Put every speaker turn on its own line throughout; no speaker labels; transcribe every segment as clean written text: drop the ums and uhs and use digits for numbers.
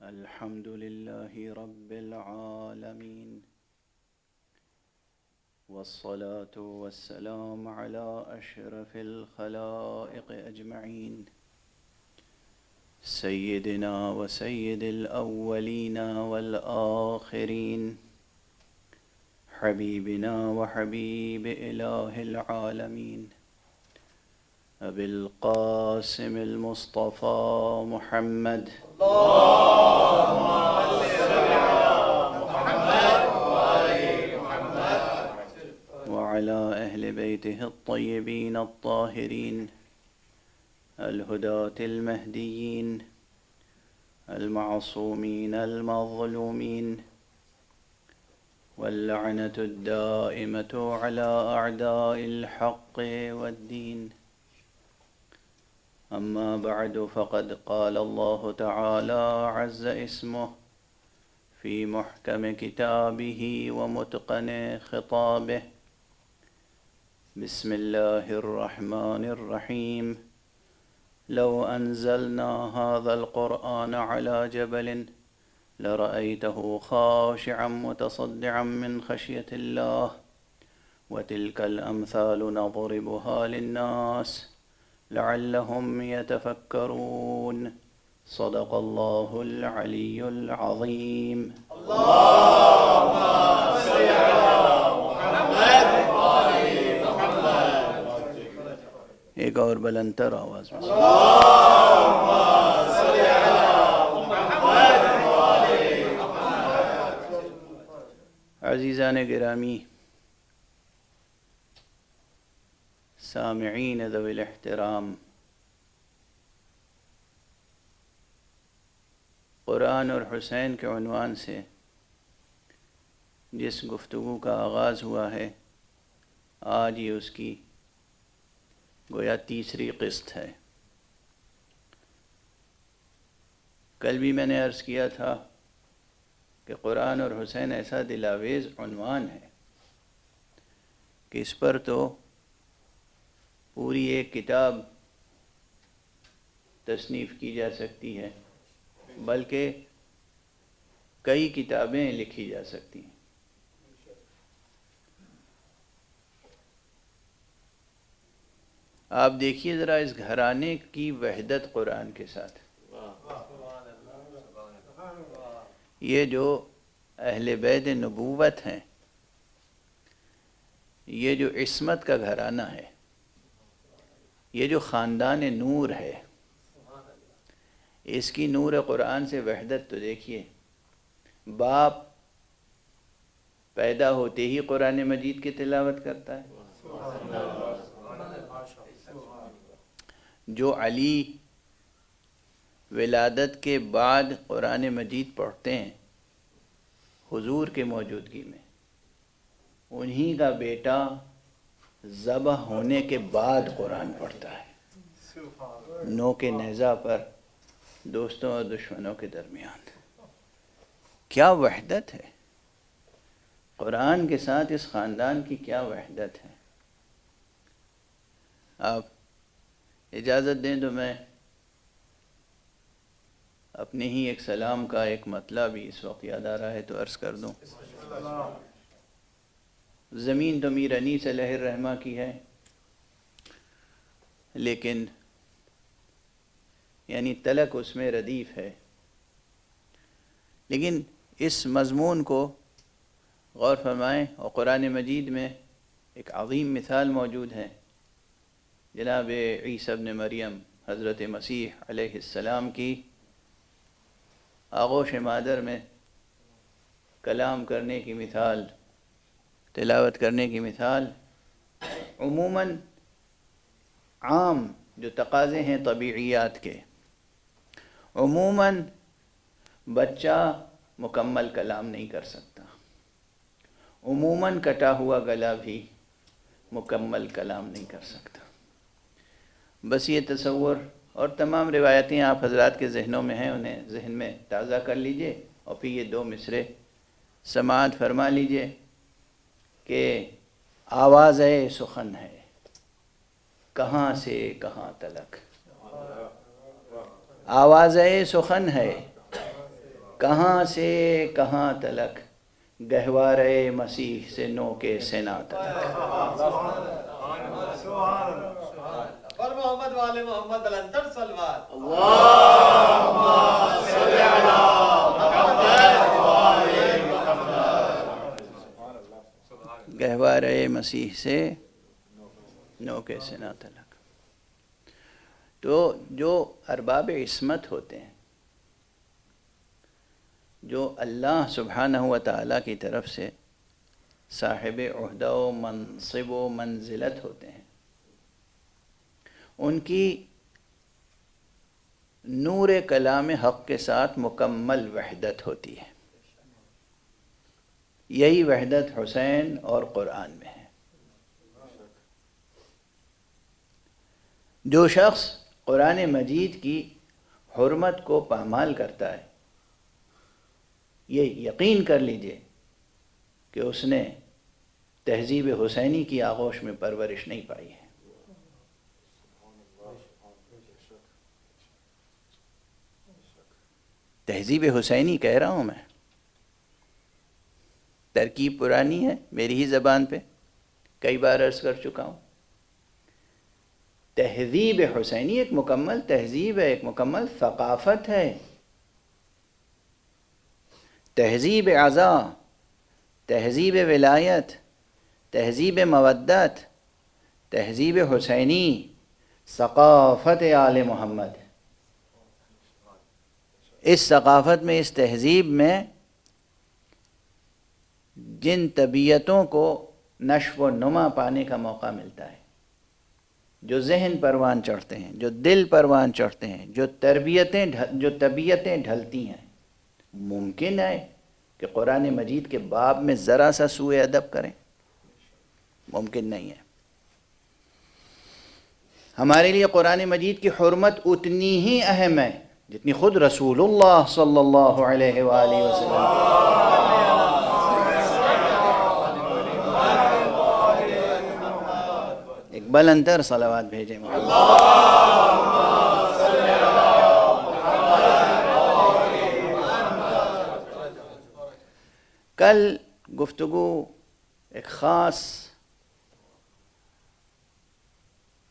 الحمد لله رب العالمين، والصلاة والسلام على أشرف الخلائق أجمعين، سيدنا وسيد الأولين والآخرين، حبيبنا وحبيب إله العالمين أبي القاسم المصطفى محمد، اللهم صل على محمد وآل محمد، وعلى أهل بيته الطيبين الطاهرين الهداة المهديين المعصومين المظلومين، واللعنة الدائمة على أعداء الحق والدين. أما بعد، فقد قال الله تعالى عز اسمه في محكم كتابه ومتقن خطابه: بسم الله الرحمن الرحيم. لو أنزلنا هذا القرآن على جبل لرأيته خاشعا متصدعا من خشية الله، وتلك الأمثال نضربها للناس لعلهم يتفكرون. صدق الله العلي العظيم. اللهم صل على محمد وآل محمد. ایک اور بلندتر آواز میں اللهم صل على محمد وآل محمد. عزیزان گرامی، سامعین ذوی الاحترام، قرآن اور حسین کے عنوان سے جس گفتگو کا آغاز ہوا ہے، آج یہ اس کی گویا تیسری قسط ہے. کل بھی میں نے عرض کیا تھا کہ قرآن اور حسین ایسا دلاویز عنوان ہے کہ اس پر تو پوری ایک کتاب تصنیف کی جا سکتی ہے، بلکہ کئی کتابیں لکھی جا سکتی ہیں. آپ دیکھیے ذرا اس گھرانے کی وحدت قرآن کے ساتھ. یہ جو اہل بیت نبوت ہیں، یہ جو عصمت کا گھرانہ ہے، یہ جو خاندان نور ہے، اس کی نور قرآن سے وحدت تو دیکھیے. باپ پیدا ہوتے ہی قرآن مجید کی تلاوت کرتا ہے. جو علی ولادت کے بعد قرآن مجید پڑھتے ہیں حضور کے موجودگی میں، انہی کا بیٹا ذبح ہونے کے بعد قرآن پڑھتا ہے، نو کے نیزہ پر دوستوں اور دشمنوں کے درمیان. کیا وحدت ہے قرآن کے ساتھ، اس خاندان کی کیا وحدت ہے. آپ اجازت دیں تو میں اپنے ہی ایک سلام کا ایک مطلب بھی اس وقت یاد آ رہا ہے تو عرض کر دوں. زمین تو میر انیس علیہ الرحمہ کی ہے، لیکن یعنی تلک اس میں ردیف ہے. لیکن اس مضمون کو غور فرمائیں، اور قرآن مجید میں ایک عظیم مثال موجود ہے. جناب عیسیٰ ابن مریم حضرت مسیح علیہ السلام کی آغوش مادر میں کلام کرنے کی مثال، تلاوت کرنے کی مثال. عموماً عام جو تقاضے ہیں طبیعیات کے، عموماً بچہ مکمل کلام نہیں کر سکتا، عموماً کٹا ہوا گلا بھی مکمل کلام نہیں کر سکتا. بس یہ تصور اور تمام روایتیں آپ حضرات کے ذہنوں میں ہیں، انہیں ذہن میں تازہ کر لیجئے اور پھر یہ دو مصرے سماعت فرما لیجئے کہ آواز سخن ہے کہاں سے کہاں تلک. آواز سخن ہے کہاں سے کہاں تلک، گہوارے مسیح سے نو کے سنا تلک۔
پر محمد والے محمد الانتر صلوات۔
گہوارے مسیح سے نو کے سنا تلک۔ تو جو ارباب عصمت ہوتے ہیں، جو اللہ سبحانہ و تعالیٰ کی طرف سے صاحب عہدہ و منصب و منزلت ہوتے ہیں، ان کی نور کلام حق کے ساتھ مکمل وحدت ہوتی ہے۔ یہی وحدت حسین اور قرآن میں ہے۔ جو شخص قرآن مجید کی حرمت کو پامال کرتا ہے، یہ یقین کر لیجئے کہ اس نے تہذیب حسینی کی آغوش میں پرورش نہیں پائی ہے۔ تہذیب حسینی کہہ رہا ہوں میں، ترکیب پرانی ہے، میری ہی زبان پہ کئی بار عرض کر چکا ہوں۔ تہذیب حسینی ایک مکمل تہذیب ہے، ایک مکمل ثقافت ہے۔ تہذیب عزا، تہذیب ولایت، تہذیب مودت، تہذیب حسینی، ثقافت آل محمد۔ اس ثقافت میں، اس تہذیب میں جن طبیعتوں کو نشو و نما پانے کا موقع ملتا ہے، جو ذہن پروان چڑھتے ہیں، جو دل پروان چڑھتے ہیں، جو طبیعتیں ڈھلتی ہیں، ممکن ہے کہ قرآن مجید کے باب میں ذرا سا سوء ادب کریں؟ ممکن نہیں ہے۔ ہمارے لیے قرآن مجید کی حرمت اتنی ہی اہم ہے جتنی خود رسول اللہ صلی اللہ علیہ وآلہ وسلم۔ ایک بلندر صلوات بھیجیں۔ کل گفتگو ایک خاص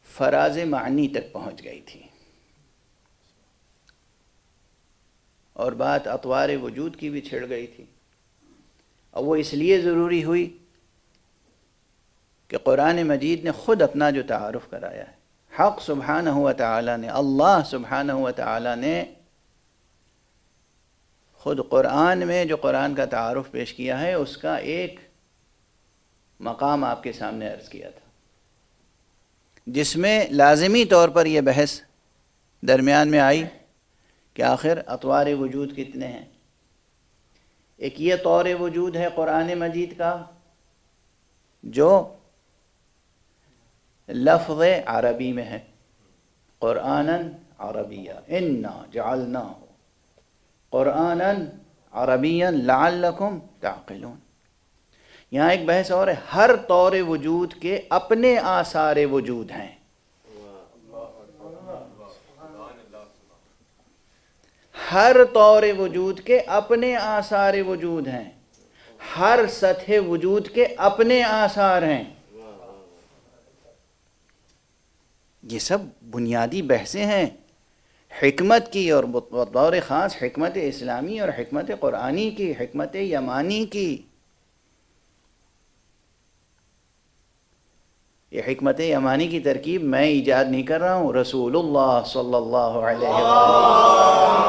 فراز معنی تک پہنچ گئی تھی، اور بات اطوار وجود کی بھی چھڑ گئی تھی، اور وہ اس لیے ضروری ہوئی کہ قرآن مجید نے خود اپنا جو تعارف کرایا ہے، حق سبحانہ و تعالیٰ نے، اللہ سبحانہ و تعالیٰ نے خود قرآن میں جو قرآن کا تعارف پیش کیا ہے، اس کا ایک مقام آپ کے سامنے عرض کیا تھا، جس میں لازمی طور پر یہ بحث درمیان میں آئی کہ آخر اطوار وجود کتنے ہیں۔ ایک یہ طور وجود ہے قرآن مجید کا جو لفظ عربی میں ہے، قرآناً عربیہ، انا جعلناہ قرآناً عربیاً لعلکم تعقلون۔ یہاں ایک بحث اور ہے، ہر طور وجود کے اپنے آثار وجود ہیں۔ ہر طور وجود کے اپنے آثار وجود ہیں، ہر سطح وجود کے اپنے آثار ہیں۔ یہ سب بنیادی بحثیں ہیں حکمت کی، اور بطور خاص حکمت اسلامی اور حکمت قرآنی کی، حکمت یمانی کی۔ یہ حکمت یمانی کی ترکیب میں ایجاد نہیں کر رہا ہوں، رسول اللہ صلی اللہ علیہ وسلم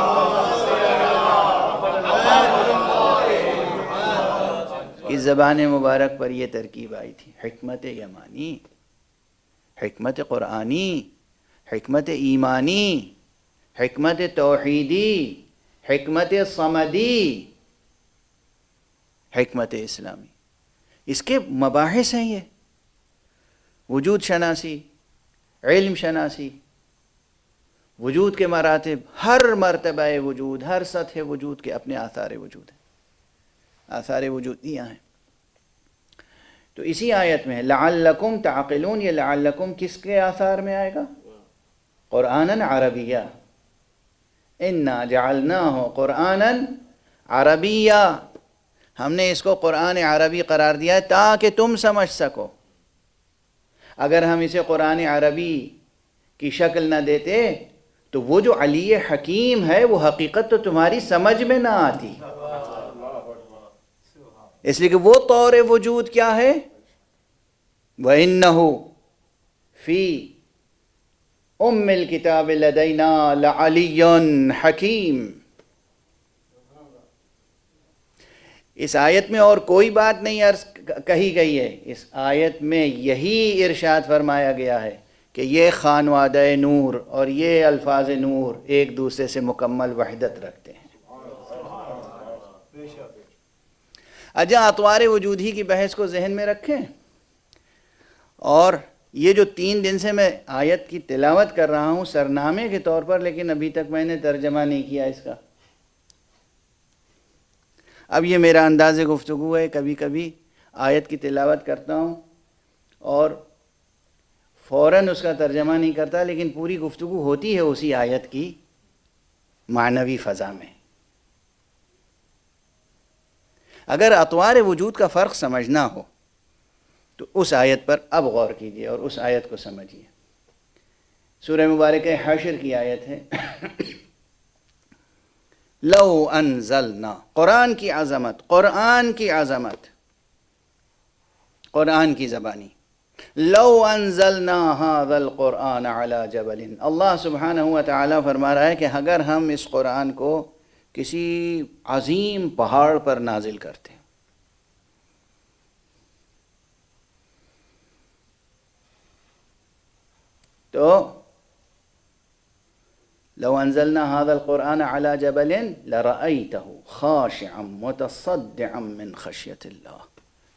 کی زبان مبارک پر یہ ترکیب آئی تھی۔ حکمت یمانی، حکمت قرآنی، حکمت ایمانی، حکمت توحیدی، حکمت صمدی، حکمت اسلامی، اس کے مباحث ہیں یہ۔ وجود شناسی، علم شناسی، وجود کے مراتب، ہر مرتبہ وجود، ہر سطح وجود کے اپنے آثار وجود ہیں، آثار وجودیہ ہیں۔ تو اسی آیت میں لعلکم تعقلون، یہ لعلکم کس کے آثار میں آئے گا؟ قرآناً عربیہ، انا جعلناہ قرآناً عربیہ، ہم نے اس کو قرآن عربی قرار دیا ہے تاکہ تم سمجھ سکو. اگر ہم اسے قرآن عربی کی شکل نہ دیتے تو وہ جو علی حکیم ہے وہ حقیقت تو تمہاری سمجھ میں نہ آتی. اس لیے کہ وہ طور وجود کیا ہے؟ وَإِنَّهُ فِي أُمِّ الْكِتَابِ لَدَيْنَا لَعَلِيٌّ حَكِيمٌ. اس آیت میں اور کوئی بات نہیں عرض کہی گئی ہے، اس آیت میں یہی ارشاد فرمایا گیا ہے کہ یہ خانوادہ نور اور یہ الفاظ نور ایک دوسرے سے مکمل وحدت رکھتے ہیں. اجا اطوار وجود ہی کی بحث کو ذہن میں رکھیں، اور یہ جو 3 دن سے میں آیت کی تلاوت کر رہا ہوں سرنامے کے طور پر، لیکن ابھی تک میں نے ترجمہ نہیں کیا اس کا. اب یہ میرا انداز گفتگو ہے، کبھی کبھی آیت کی تلاوت کرتا ہوں اور فوراً اس کا ترجمہ نہیں کرتا، لیکن پوری گفتگو ہوتی ہے اسی آیت کی معنوی فضا میں. اگر اطوار وجود کا فرق سمجھنا ہو تو اس آیت پر اب غور کیجیے اور اس آیت کو سمجھیے. سورہ مبارکہ حشر کی آیت ہے. لو انزلنا، قرآن کی عظمت، قرآن کی عظمت، قرآن کی زبانی. لو انزلنا هذا القرآن على جبل، اللہ سبحانہ و تعالیٰ فرما رہا ہے کہ اگر ہم اس قرآن کو کسی عظیم پہاڑ پر نازل کرتے ہیں، تو لو انزلنا هذا القرآن على جبل لرأيته خاشعا متصدعا من خشية اللہ،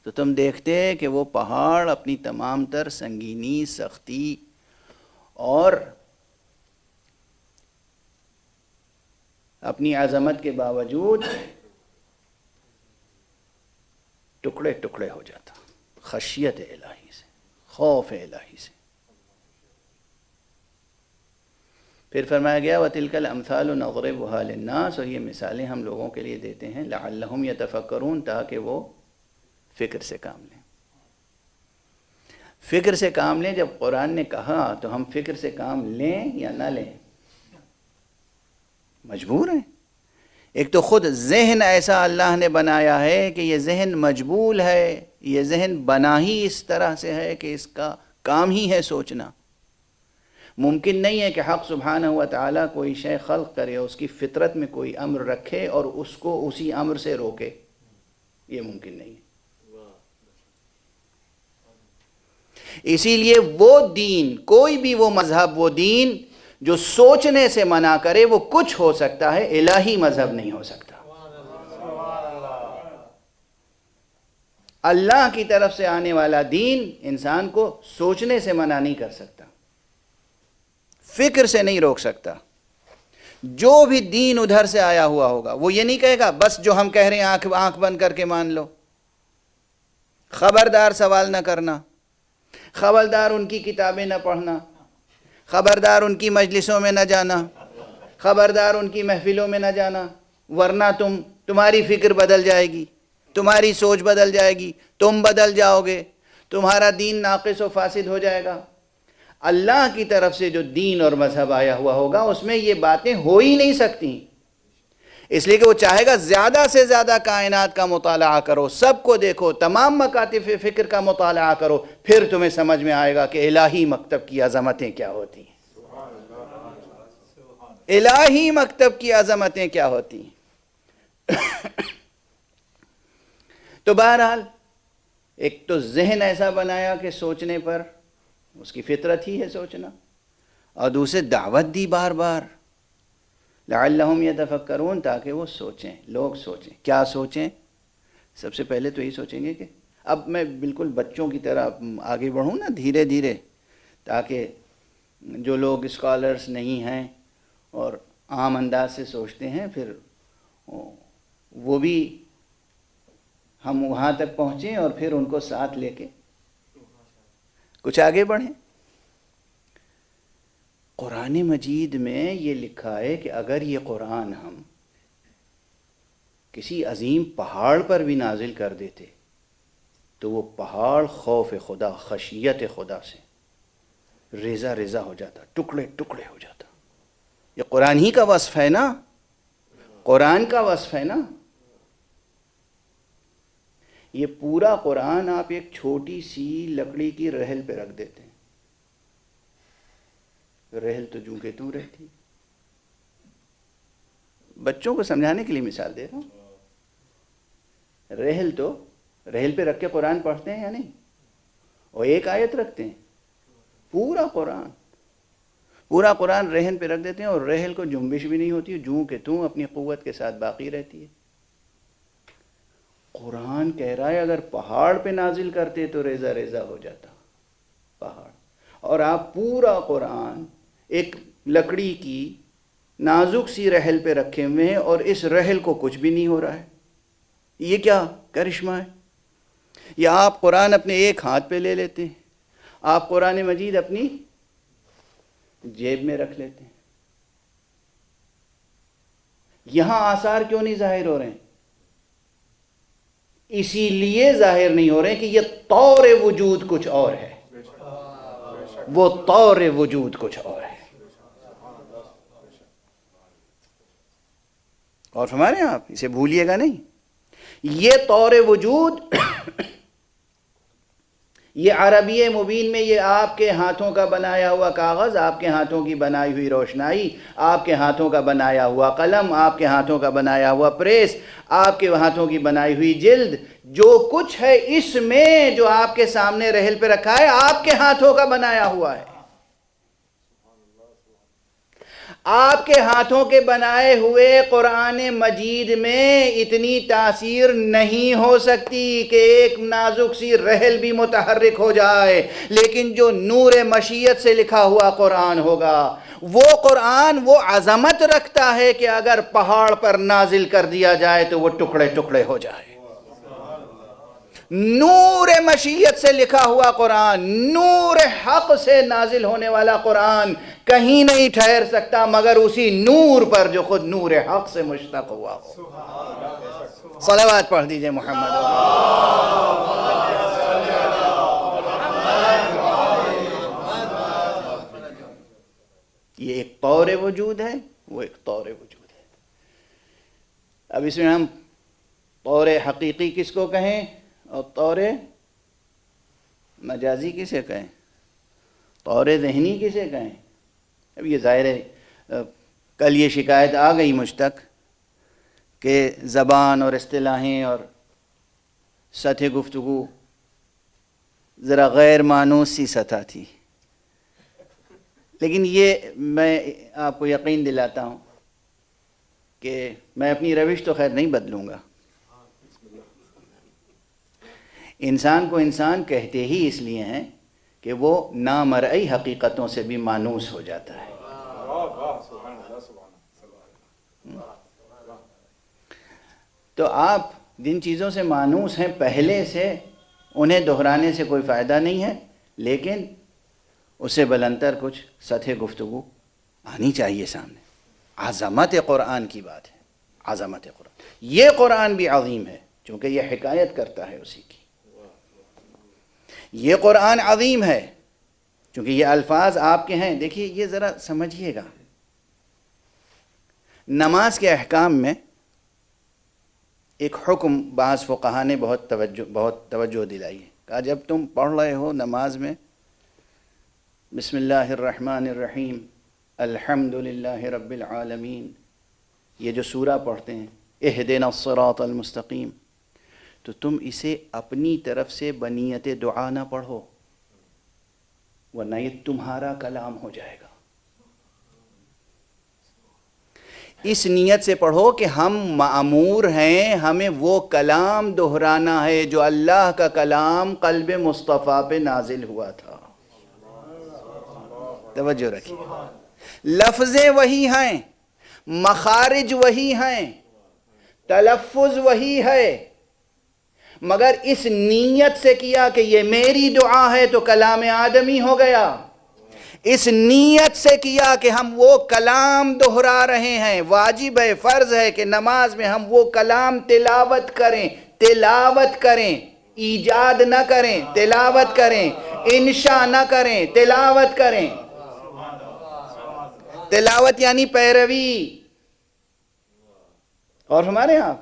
تو تم دیکھتے کہ وہ پہاڑ اپنی تمام تر سنگینی، سختی اور اپنی عظمت کے باوجود ٹکڑے ٹکڑے ہو جاتا، خشیت الہی سے، خوف الہی سے. پھر فرمایا گیا وَتِلْكَ الْأَمْثَالُ نَضْرِبُهَا لِلنَّاسِ، اور یہ مثالیں ہم لوگوں کے لیے دیتے ہیں لَعَلَّهُمْ يَتَفَكَّرُونَ، تاکہ وہ فکر سے کام لیں. فکر سے کام لیں. جب قرآن نے کہا تو ہم فکر سے کام لیں یا نہ لیں؟ مجبور ہیں. ایک تو خود ذہن ایسا اللہ نے بنایا ہے کہ یہ ذہن مجبول ہے، یہ ذہن بنا ہی اس طرح سے ہے کہ اس کا کام ہی ہے سوچنا. ممکن نہیں ہے کہ حق سبحانہ و تعالیٰ کوئی شے خلق کرے، اس کی فطرت میں کوئی امر رکھے اور اس کو اسی امر سے روکے. یہ ممکن نہیں ہے. اسی لیے وہ دین، کوئی بھی وہ مذہب، وہ دین جو سوچنے سے منع کرے وہ کچھ ہو سکتا ہے، الہی مذہب نہیں ہو سکتا. اللہ کی طرف سے آنے والا دین انسان کو سوچنے سے منع نہیں کر سکتا، فکر سے نہیں روک سکتا. جو بھی دین ادھر سے آیا ہوا ہوگا وہ یہ نہیں کہے گا بس جو ہم کہہ رہے ہیں آنکھ بند کر کے مان لو. خبردار سوال نہ کرنا، خبردار ان کی کتابیں نہ پڑھنا، خبردار ان کی مجلسوں میں نہ جانا، خبردار ان کی محفلوں میں نہ جانا، ورنہ تمہاری فکر بدل جائے گی، تمہاری سوچ بدل جائے گی، تم بدل جاؤ گے، تمہارا دین ناقص و فاسد ہو جائے گا. اللہ کی طرف سے جو دین اور مذہب آیا ہوا ہوگا اس میں یہ باتیں ہو ہی نہیں سکتی. اس لیے کہ وہ چاہے گا زیادہ سے زیادہ کائنات کا مطالعہ کرو، سب کو دیکھو، تمام مکاتب فکر کا مطالعہ کرو، پھر تمہیں سمجھ میں آئے گا کہ الہی مکتب کی عظمتیں کیا ہوتی ہیں. الہی مکتب کی عظمتیں کیا ہوتی ہیں. تو بہرحال ایک تو ذہن ایسا بنایا کہ سوچنے پر اس کی فطرت ہی ہے سوچنا، اور دوسرے دعوت دی بار بار لعلہم یتفکرون، تاکہ وہ سوچیں، لوگ سوچیں. کیا سوچیں؟ سب سے پہلے تو یہی سوچیں گے کہ اب میں بالکل بچوں کی طرح آگے بڑھوں نا دھیرے دھیرے، تاکہ جو لوگ اسکالرس نہیں ہیں اور عام انداز سے سوچتے ہیں پھر وہ بھی ہم وہاں تک پہنچیں اور پھر ان کو ساتھ لے کے کچھ آگے بڑھیں. قرآن مجید میں یہ لکھا ہے کہ اگر یہ قرآن ہم کسی عظیم پہاڑ پر بھی نازل کر دیتے تو وہ پہاڑ خوف خدا، خشیت خدا سے ریزہ ریزہ ہو جاتا، ٹکڑے ٹکڑے ہو جاتا۔ یہ قرآن ہی کا وصف ہے نا، قرآن کا وصف ہے نا۔ یہ پورا قرآن آپ ایک چھوٹی سی لکڑی کی رحل پہ رکھ دیتے ہیں، رحل تو جوں کہ توں رہتی۔ بچوں کو سمجھانے کے لیے مثال دے رہا ہوں، رحل پہ رکھ کے قرآن پڑھتے ہیں یا نہیں؟ اور ایک آیت رکھتے ہیں، پورا قرآن رحل پہ رکھ دیتے ہیں، اور رحل کو جنبش بھی نہیں ہوتی، جوں کہ توں اپنی قوت کے ساتھ باقی رہتی ہے۔ قرآن کہہ رہا ہے اگر پہاڑ پہ نازل کرتے تو ریزہ ریزہ ہو جاتا پہاڑ، اور آپ پورا قرآن ایک لکڑی کی نازک سی رحل پہ رکھے ہوئے ہیں، اور اس رحل کو کچھ بھی نہیں ہو رہا ہے۔ یہ کیا کرشمہ ہے؟ یا آپ قرآن اپنے ایک ہاتھ پہ لے لیتے ہیں، آپ قرآن مجید اپنی جیب میں رکھ لیتے ہیں، یہاں آثار کیوں نہیں ظاہر ہو رہے ہیں؟ اسی لیے ظاہر نہیں ہو رہے ہیں کہ یہ طور وجود کچھ اور ہے، وہ طور وجود کچھ اور ہے۔ اور فرما رہے ہیں آپ اسے بھولیے گا نہیں، یہ طور وجود یہ عربی مبین میں یہ آپ کے ہاتھوں کا بنایا ہوا کاغذ، آپ کے ہاتھوں کی بنائی ہوئی روشنائی، آپ کے ہاتھوں کا بنایا ہوا قلم، آپ کے ہاتھوں کا بنایا ہوا پریس، آپ کے ہاتھوں کی بنائی ہوئی جلد، جو کچھ ہے اس میں جو آپ کے سامنے رحل پہ رکھا ہے آپ کے ہاتھوں کا بنایا ہوا ہے۔ آپ کے ہاتھوں کے بنائے ہوئے قرآن مجید میں اتنی تاثیر نہیں ہو سکتی کہ ایک نازک سی رحل بھی متحرک ہو جائے، لیکن جو نور مشیت سے لکھا ہوا قرآن ہوگا، وہ قرآن وہ عظمت رکھتا ہے کہ اگر پہاڑ پر نازل کر دیا جائے تو وہ ٹکڑے ٹکڑے ہو جائے۔ نور مشیت سے لکھا ہوا قرآن، نور حق سے نازل ہونے والا قرآن کہیں نہیں ٹھہر سکتا مگر اسی نور پر جو خود نور حق سے مشتق ہوا ہو۔ صلوات پڑھ دیجئے محمد۔ یہ ایک طور وجود ہے، وہ ایک طور وجود ہے۔ اب اس میں ہم طور حقیقی کس کو کہیں اور طور مجازی کسے کہیں، طور ذہنی کسے کہیں؟ اب یہ ظاہر ہے کل یہ شکایت آ گئی مجھ تک کہ زبان اور اصطلاحیں اور سطح گفتگو ذرا غیر مانوس سی سطح تھی، لیکن یہ میں آپ کو یقین دلاتا ہوں کہ میں اپنی روش تو خیر نہیں بدلوں گا۔ انسان کو انسان کہتے ہی اس لیے ہیں کہ وہ نامرئی حقیقتوں سے بھی مانوس ہو جاتا ہے۔ تو آپ جن چیزوں سے مانوس ہیں پہلے سے، انہیں دہرانے سے کوئی فائدہ نہیں ہے، لیکن اس سے بلندر کچھ سطح گفتگو آنی چاہیے سامنے۔ عظمت قرآن کی بات ہے، عظمت قرآن، یہ قرآن بھی عظیم ہے چونکہ یہ حکایت کرتا ہے اسی کی۔ یہ قرآن عظیم ہے چونکہ یہ الفاظ آپ کے ہیں۔ دیکھیے یہ ذرا سمجھیے گا، نماز کے احکام میں ایک حکم بعض فقہا نے بہت توجہ دلائی ہے، کہا جب تم پڑھ رہے ہو نماز میں بسم اللہ الرحمن الرحیم الحمدللہ رب العالمین، یہ جو سورہ پڑھتے ہیں اہدنا الصراط المستقیم، تو تم اسے اپنی طرف سے بنیت دعا نہ پڑھو ورنہ یہ تمہارا کلام ہو جائے گا۔ اس نیت سے پڑھو کہ ہم مأمور ہیں، ہمیں وہ کلام دہرانا ہے جو اللہ کا کلام قلب مصطفیٰ پہ نازل ہوا تھا۔ توجہ رکھیے، لفظیں وہی ہیں، مخارج وہی ہیں، تلفظ وہی ہے، مگر اس نیت سے کیا کہ یہ میری دعا ہے تو کلام آدمی ہو گیا، اس نیت سے کیا کہ ہم وہ کلام دہرا رہے ہیں. واجب ہے، فرض ہے کہ نماز میں ہم وہ کلام تلاوت کریں، ایجاد نہ کریں، تلاوت کریں، انشاء نہ کریں، تلاوت کریں. تلاوت یعنی پیروی. اور ہمارے ہاں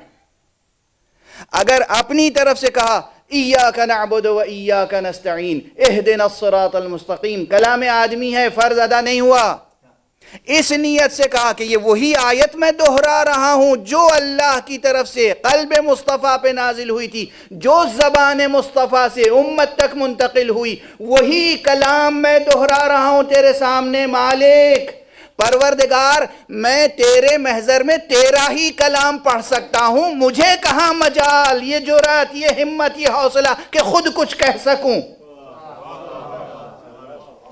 اگر اپنی طرف سے کہا ایاک نعبد و ایاک نستعین اہدنا الصراط المستقیم، کلام آدمی ہے، فرض ادا نہیں ہوا. اس نیت سے کہا کہ یہ وہی آیت میں دہرا رہا ہوں جو اللہ کی طرف سے قلب مصطفیٰ پہ نازل ہوئی تھی، جو زبان مصطفیٰ سے امت تک منتقل ہوئی، وہی کلام میں دہرا رہا ہوں تیرے سامنے. مالک، پروردگار، میں تیرے محضر میں تیرا ہی کلام پڑھ سکتا ہوں، مجھے کہاں مجال، یہ جرات، یہ ہمت، یہ حوصلہ کہ خود کچھ کہہ سکوں.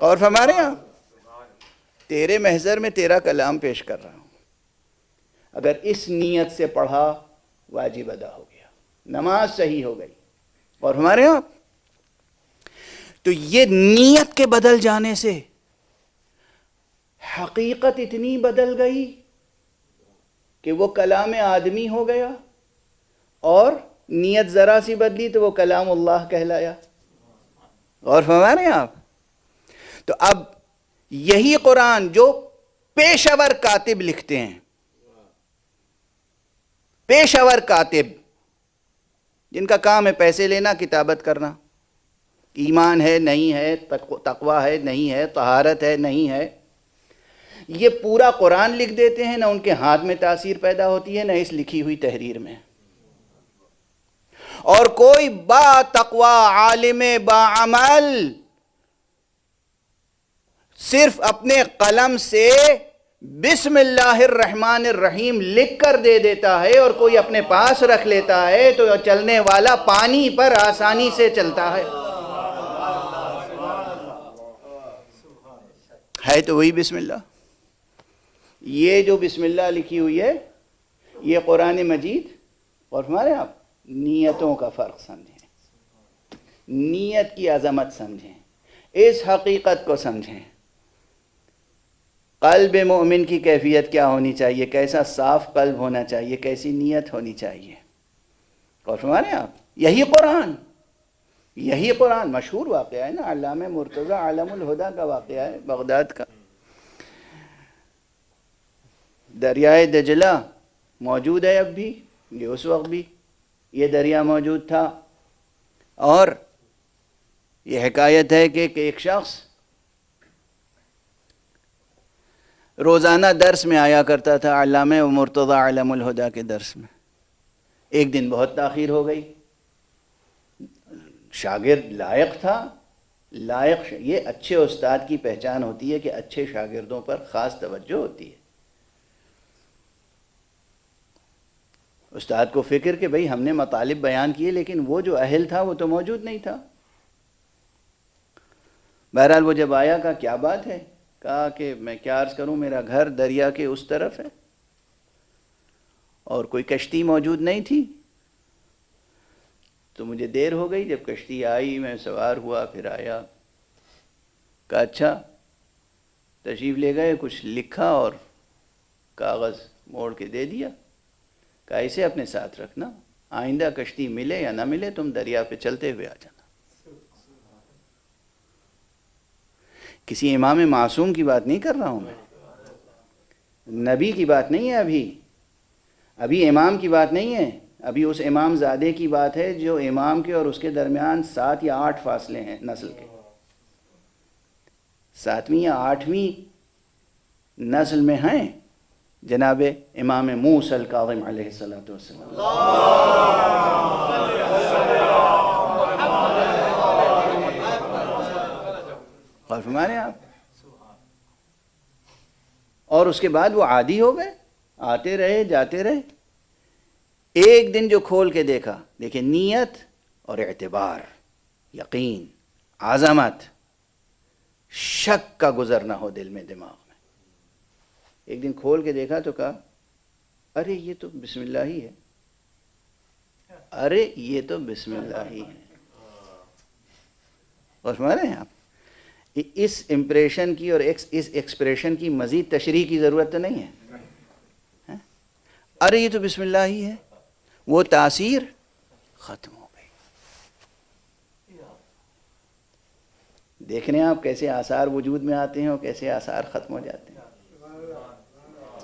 اور ہمارے ہاں تیرے محضر میں تیرا کلام پیش کر رہا ہوں. اگر اس نیت سے پڑھا، واجب ادا ہو گیا، نماز صحیح ہو گئی. اور ہمارے ہاں تو یہ نیت کے بدل جانے سے حقیقت اتنی بدل گئی کہ وہ کلام آدمی ہو گیا، اور نیت ذرا سی بدلی تو وہ کلام اللہ کہلایا. اور ہمارے ہاں تو اب یہی قرآن جو پیشور کاتب لکھتے ہیں، پیشور کاتب جن کا کام ہے پیسے لینا، کتابت کرنا، ایمان ہے نہیں ہے، تقوی ہے نہیں ہے، طہارت ہے نہیں ہے، یہ پورا قرآن لکھ دیتے ہیں. نہ ان کے ہاتھ میں تاثیر پیدا ہوتی ہے، نہ اس لکھی ہوئی تحریر میں. اور کوئی با تقوی عالم با عمل صرف اپنے قلم سے بسم اللہ الرحمن الرحیم لکھ کر دے دیتا ہے، اور کوئی اپنے پاس رکھ لیتا ہے تو چلنے والا پانی پر آسانی سے چلتا ہے. ہے تو وہی بسم اللہ. یہ جو بسم اللہ لکھی ہوئی ہے، یہ قرآن مجید. اور ہمارے آپ نیتوں کا فرق سمجھیں، نیت کی عظمت سمجھیں، اس حقیقت کو سمجھیں. قلب مومن کی کیفیت کیا ہونی چاہیے، کیسا صاف قلب ہونا چاہیے، کیسی نیت ہونی چاہیے. اور ہمارے آپ یہی قرآن مشہور واقعہ ہے نا، علامہ مرتضی عالم الہدیٰ کا واقعہ ہے، بغداد کا. دریائے دجلہ موجود ہے اب بھی، یہ اس وقت بھی یہ دریا موجود تھا. اور یہ حکایت ہے کہ ایک شخص روزانہ درس میں آیا کرتا تھا، علامہ مرتضی عالم الہدیٰ کے درس میں. ایک دن بہت تاخیر ہو گئی. شاگرد لائق تھا، یہ اچھے استاد کی پہچان ہوتی ہے کہ اچھے شاگردوں پر خاص توجہ ہوتی ہے. استاد کو فکر کہ بھئی ہم نے مطالب بیان کیے، لیکن وہ جو اہل تھا وہ تو موجود نہیں تھا. بہرحال وہ جب آیا، کہا کیا بات ہے؟ کہا کہ میں کیا عرض کروں، میرا گھر دریا کے اس طرف ہے اور کوئی کشتی موجود نہیں تھی، تو مجھے دیر ہو گئی. جب کشتی آئی میں سوار ہوا، پھر آیا. کہا اچھا. تشریف لے گئے، کچھ لکھا اور کاغذ موڑ کے دے دیا. کہا اسے اپنے ساتھ رکھنا، آئندہ کشتی ملے یا نہ ملے تم دریا پہ چلتے ہوئے آ جانا. کسی امام معصوم کی بات نہیں کر رہا ہوں میں، نبی کی بات نہیں ہے. ابھی امام کی بات نہیں ہے، ابھی اس امام زادے کی بات ہے جو امام کے اور اس کے درمیان 7 یا 8 فاصلے ہیں نسل کے. 7ویں یا 8ویں نسل میں ہیں جناب امام موسیٰ الکاظم علیہ السلام. اور فرمانے آپ، اور اس کے بعد وہ عادی ہو گئے، آتے رہے جاتے رہے. ایک دن جو کھول کے دیکھا، دیکھیں نیت اور اعتبار، یقین، عظمت، شک کا گزر نہ ہو دل میں دماغ میں. ایک دن کھول کے دیکھا تو کہا ارے یہ تو بسم اللہ ہی ہے، ارے یہ تو بسم اللہ ہی ہے. اور ہمارے یہاں اس امپریشن کی اور اس ایکسپریشن کی مزید تشریح کی ضرورت تو نہیں ہے. ارے یہ تو بسم اللہ ہی ہے، وہ تاثیر ختم ہو گئی. دیکھ رہے ہیں آپ کیسے آثار وجود میں آتے ہیں اور کیسے آثار ختم ہو جاتے ہیں.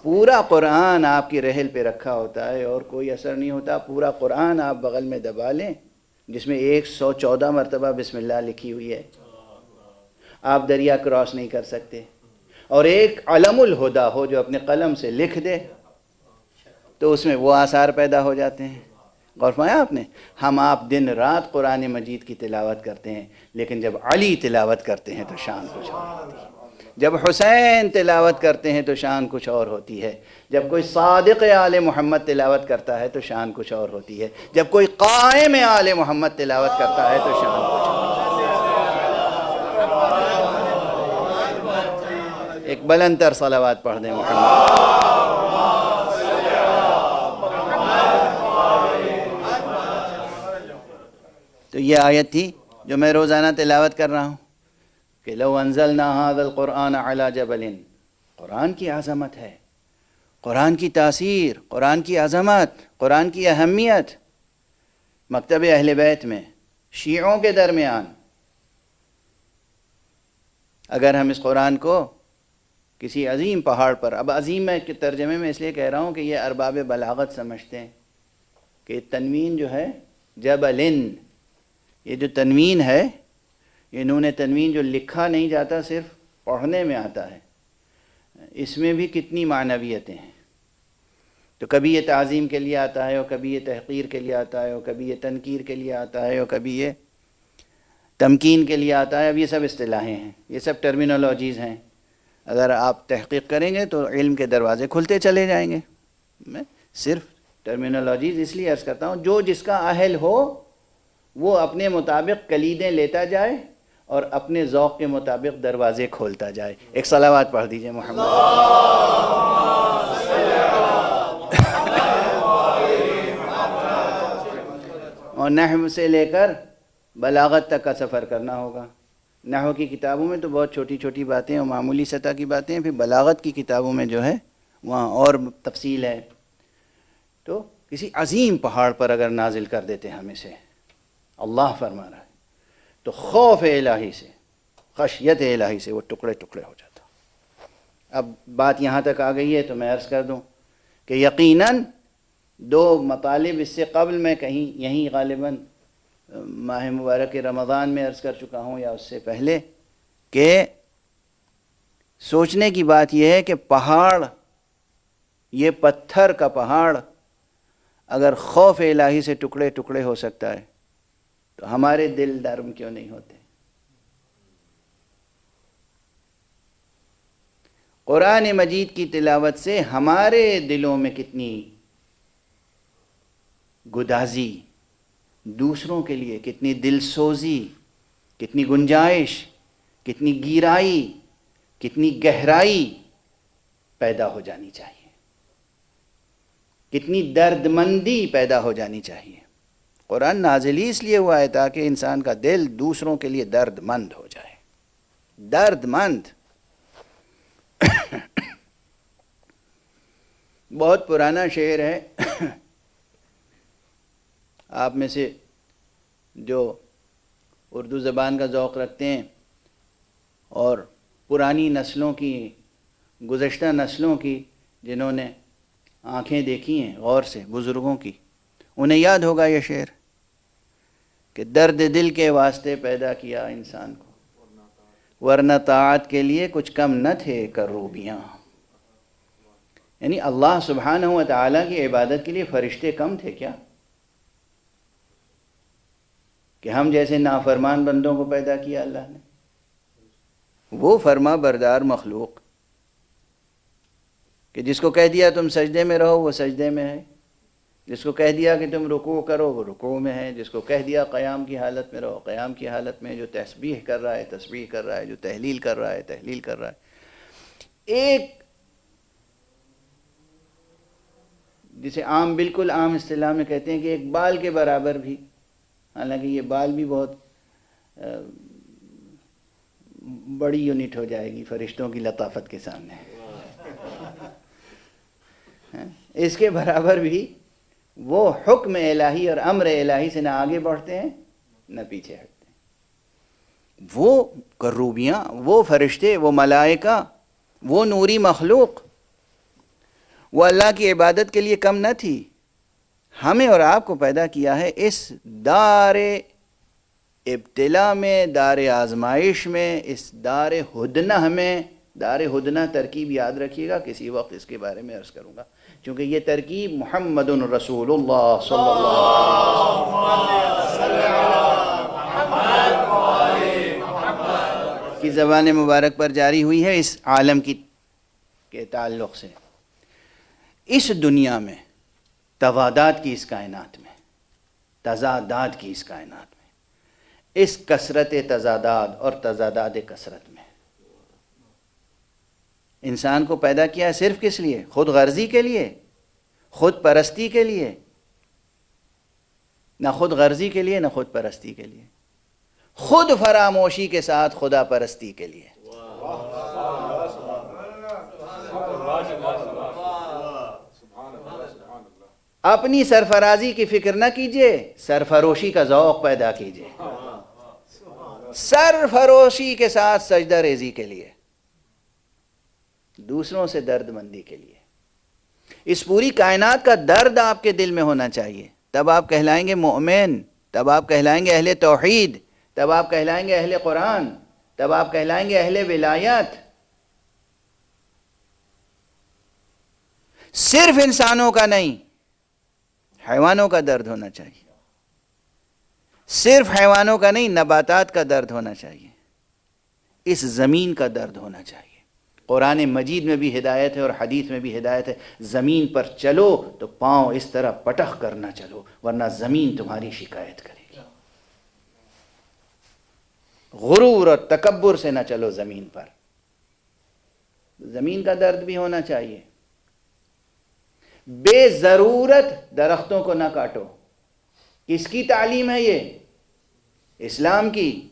پورا قرآن آپ کی رحل پہ رکھا ہوتا ہے اور کوئی اثر نہیں ہوتا. پورا قرآن آپ بغل میں دبا لیں جس میں 114 مرتبہ بسم اللہ لکھی ہوئی ہے، آپ دریا کراس نہیں کر سکتے. اور ایک علم الہدا ہو جو اپنے قلم سے لکھ دے تو اس میں وہ آثار پیدا ہو جاتے ہیں. غور فرمایا آپ نے؟ ہم آپ دن رات قرآن مجید کی تلاوت کرتے ہیں، لیکن جب علی تلاوت کرتے ہیں تو شان کچھ اور ہوتی ہے. جب حسین تلاوت کرتے ہیں تو شان کچھ اور ہوتی ہے. جب کوئی صادق آل محمد تلاوت کرتا ہے تو شان کچھ اور ہوتی ہے. جب کوئی قائم آل محمد تلاوت کرتا ہے تو شان کچھ اور ہوتی ہے. ایک بلند تر صلوات پڑھ دیں محمد. تو یہ آیت تھی جو میں روزانہ تلاوت کر رہا ہوں کہ لو انزلنا هذا القرآن على جبل. قرآن کی عظمت ہے، قرآن کی تاثیر، قرآن کی عظمت، قرآن کی اہمیت مکتب اہل بیت میں شیعوں کے درمیان. اگر ہم اس قرآن کو کسی عظیم پہاڑ پر، اب عظیم میں ترجمے میں اس لیے کہہ رہا ہوں کہ یہ ارباب بلاغت سمجھتے ہیں کہ تنوین جو ہے جبلن، یہ جو تنوین ہے، یہ نون تنوین جو لکھا نہیں جاتا صرف پڑھنے میں آتا ہے، اس میں بھی کتنی معنویتیں ہیں. تو کبھی یہ تعظیم کے لیے آتا ہے اور کبھی یہ تحقیر کے لیے آتا ہے اور کبھی یہ تنکیر کے لیے آتا ہے اور کبھی یہ تمکین کے لیے آتا ہے. اب یہ سب اصطلاحیں ہیں، یہ سب ٹرمینالوجیز ہیں. اگر آپ تحقیق کریں گے تو علم کے دروازے کھلتے چلے جائیں گے. میں صرف ٹرمینالوجیز اس لیے عرض کرتا ہوں جو جس کا اہل ہو وہ اپنے مطابق کلیدیں لیتا جائے اور اپنے ذوق کے مطابق دروازے کھولتا جائے. ایک صلوات پڑھ دیجئے محمد. اور نحو سے لے کر بلاغت تک کا سفر کرنا ہوگا. نحو کی کتابوں میں تو بہت چھوٹی چھوٹی باتیں اور معمولی سطح کی باتیں ہیں، پھر بلاغت کی کتابوں میں جو ہے وہاں اور تفصیل ہے. تو کسی عظیم پہاڑ پر اگر نازل کر دیتے ہم اسے، اللہ فرما رہا ہے، تو خوف الہی سے، خشیت الہی سے وہ ٹکڑے ٹکڑے ہو جاتا. اب بات یہاں تک آ گئی ہے تو میں عرض کر دوں کہ یقیناً دو مطالب اس سے قبل میں کہیں یہیں غالباً ماہ مبارک رمضان میں عرض کر چکا ہوں یا اس سے پہلے کہ سوچنے کی بات یہ ہے کہ پہاڑ، یہ پتھر کا پہاڑ اگر خوف الہی سے ٹکڑے ٹکڑے ہو سکتا ہے تو ہمارے دل نرم کیوں نہیں ہوتے؟ قرآن مجید کی تلاوت سے ہمارے دلوں میں کتنی گدازی، دوسروں کے لیے کتنی دل سوزی، کتنی گنجائش، کتنی گہرائی، کتنی گہرائی پیدا ہو جانی چاہیے، کتنی درد مندی پیدا ہو جانی چاہیے. قرآن نازل ہی اس لیے ہوا ہے تاکہ انسان کا دل دوسروں کے لیے درد مند ہو جائے. درد مند. بہت پرانا شعر ہے، آپ میں سے جو اردو زبان کا ذوق رکھتے ہیں اور پرانی نسلوں کی، گزشتہ نسلوں کی جنہوں نے آنکھیں دیکھی ہیں غور سے، بزرگوں کی، انہیں یاد ہوگا یہ شعر کہ درد دل کے واسطے پیدا کیا انسان کو، ورنہ طاعت کے لیے کچھ کم نہ تھے کروبیاں. یعنی اللہ سبحانہ و تعالیٰ کی عبادت کے لیے فرشتے کم تھے کیا کہ ہم جیسے نافرمان بندوں کو پیدا کیا اللہ نے؟ وہ فرما بردار مخلوق کہ جس کو کہہ دیا تم سجدے میں رہو وہ سجدے میں ہے، جس کو کہہ دیا کہ تم رکوع کرو وہ رکوع میں ہے، جس کو کہہ دیا قیام کی حالت میں رہو قیام کی حالت میں، جو تسبیح کر رہا ہے تسبیح کر رہا ہے، جو تحلیل کر رہا ہے تحلیل کر رہا ہے. ایک جسے عام، بالکل عام اصطلاح میں کہتے ہیں کہ ایک بال کے برابر بھی، حالانکہ یہ بال بھی بہت بڑی یونٹ ہو جائے گی فرشتوں کی لطافت کے سامنے. اس کے برابر بھی وہ حکم الہی اور امر الہی سے نہ آگے بڑھتے ہیں نہ پیچھے ہٹتے ہیں. وہ کروبیاں، وہ فرشتے، وہ ملائکہ، وہ نوری مخلوق، وہ اللہ کی عبادت کے لیے کم نہ تھی. ہمیں اور آپ کو پیدا کیا ہے اس دار ابتلا میں، دار آزمائش میں، اس دار ہدنہ میں. دار ہدنہ ترکیب یاد رکھیے گا، کسی وقت اس کے بارے میں عرض کروں گا، چونکہ یہ ترکیب محمد رسول اللہ صلی اللہ علیہ وسلم کی زبان مبارک پر جاری ہوئی ہے اس عالم کے تعلق سے. اس دنیا میں، تضادات کی اس کائنات میں، تضادات کی اس کائنات میں، اس کثرت تضادات اور تضادات کثرت میں انسان کو پیدا کیا صرف کس لیے؟ خود غرضی کے لیے، خود پرستی کے لیے؟ نہ خود غرضی کے لیے نہ خود پرستی کے لیے، خود فراموشی کے ساتھ خدا پرستی کے لیے. اپنی سرفرازی کی فکر نہ کیجئے، سرفروشی کا ذوق پیدا کیجئے. سرفروشی کے ساتھ سجدہ ریزی کے لیے، دوسروں سے درد مندی کے لیے. اس پوری کائنات کا درد آپ کے دل میں ہونا چاہیے، تب آپ کہلائیں گے مومن، تب آپ کہلائیں گے اہل توحید، تب آپ کہلائیں گے اہل قرآن، تب آپ کہلائیں گے اہل ولایت. صرف انسانوں کا نہیں، حیوانوں کا درد ہونا چاہیے. صرف حیوانوں کا نہیں، نباتات کا درد ہونا چاہیے. اس زمین کا درد ہونا چاہیے. قرآن مجید میں بھی ہدایت ہے اور حدیث میں بھی ہدایت ہے، زمین پر چلو تو پاؤں اس طرح پٹخ کر نہ چلو ورنہ زمین تمہاری شکایت کرے گی. غرور اور تکبر سے نہ چلو زمین پر. زمین کا درد بھی ہونا چاہیے. بے ضرورت درختوں کو نہ کاٹو. کس کی تعلیم ہے یہ؟ اسلام کی.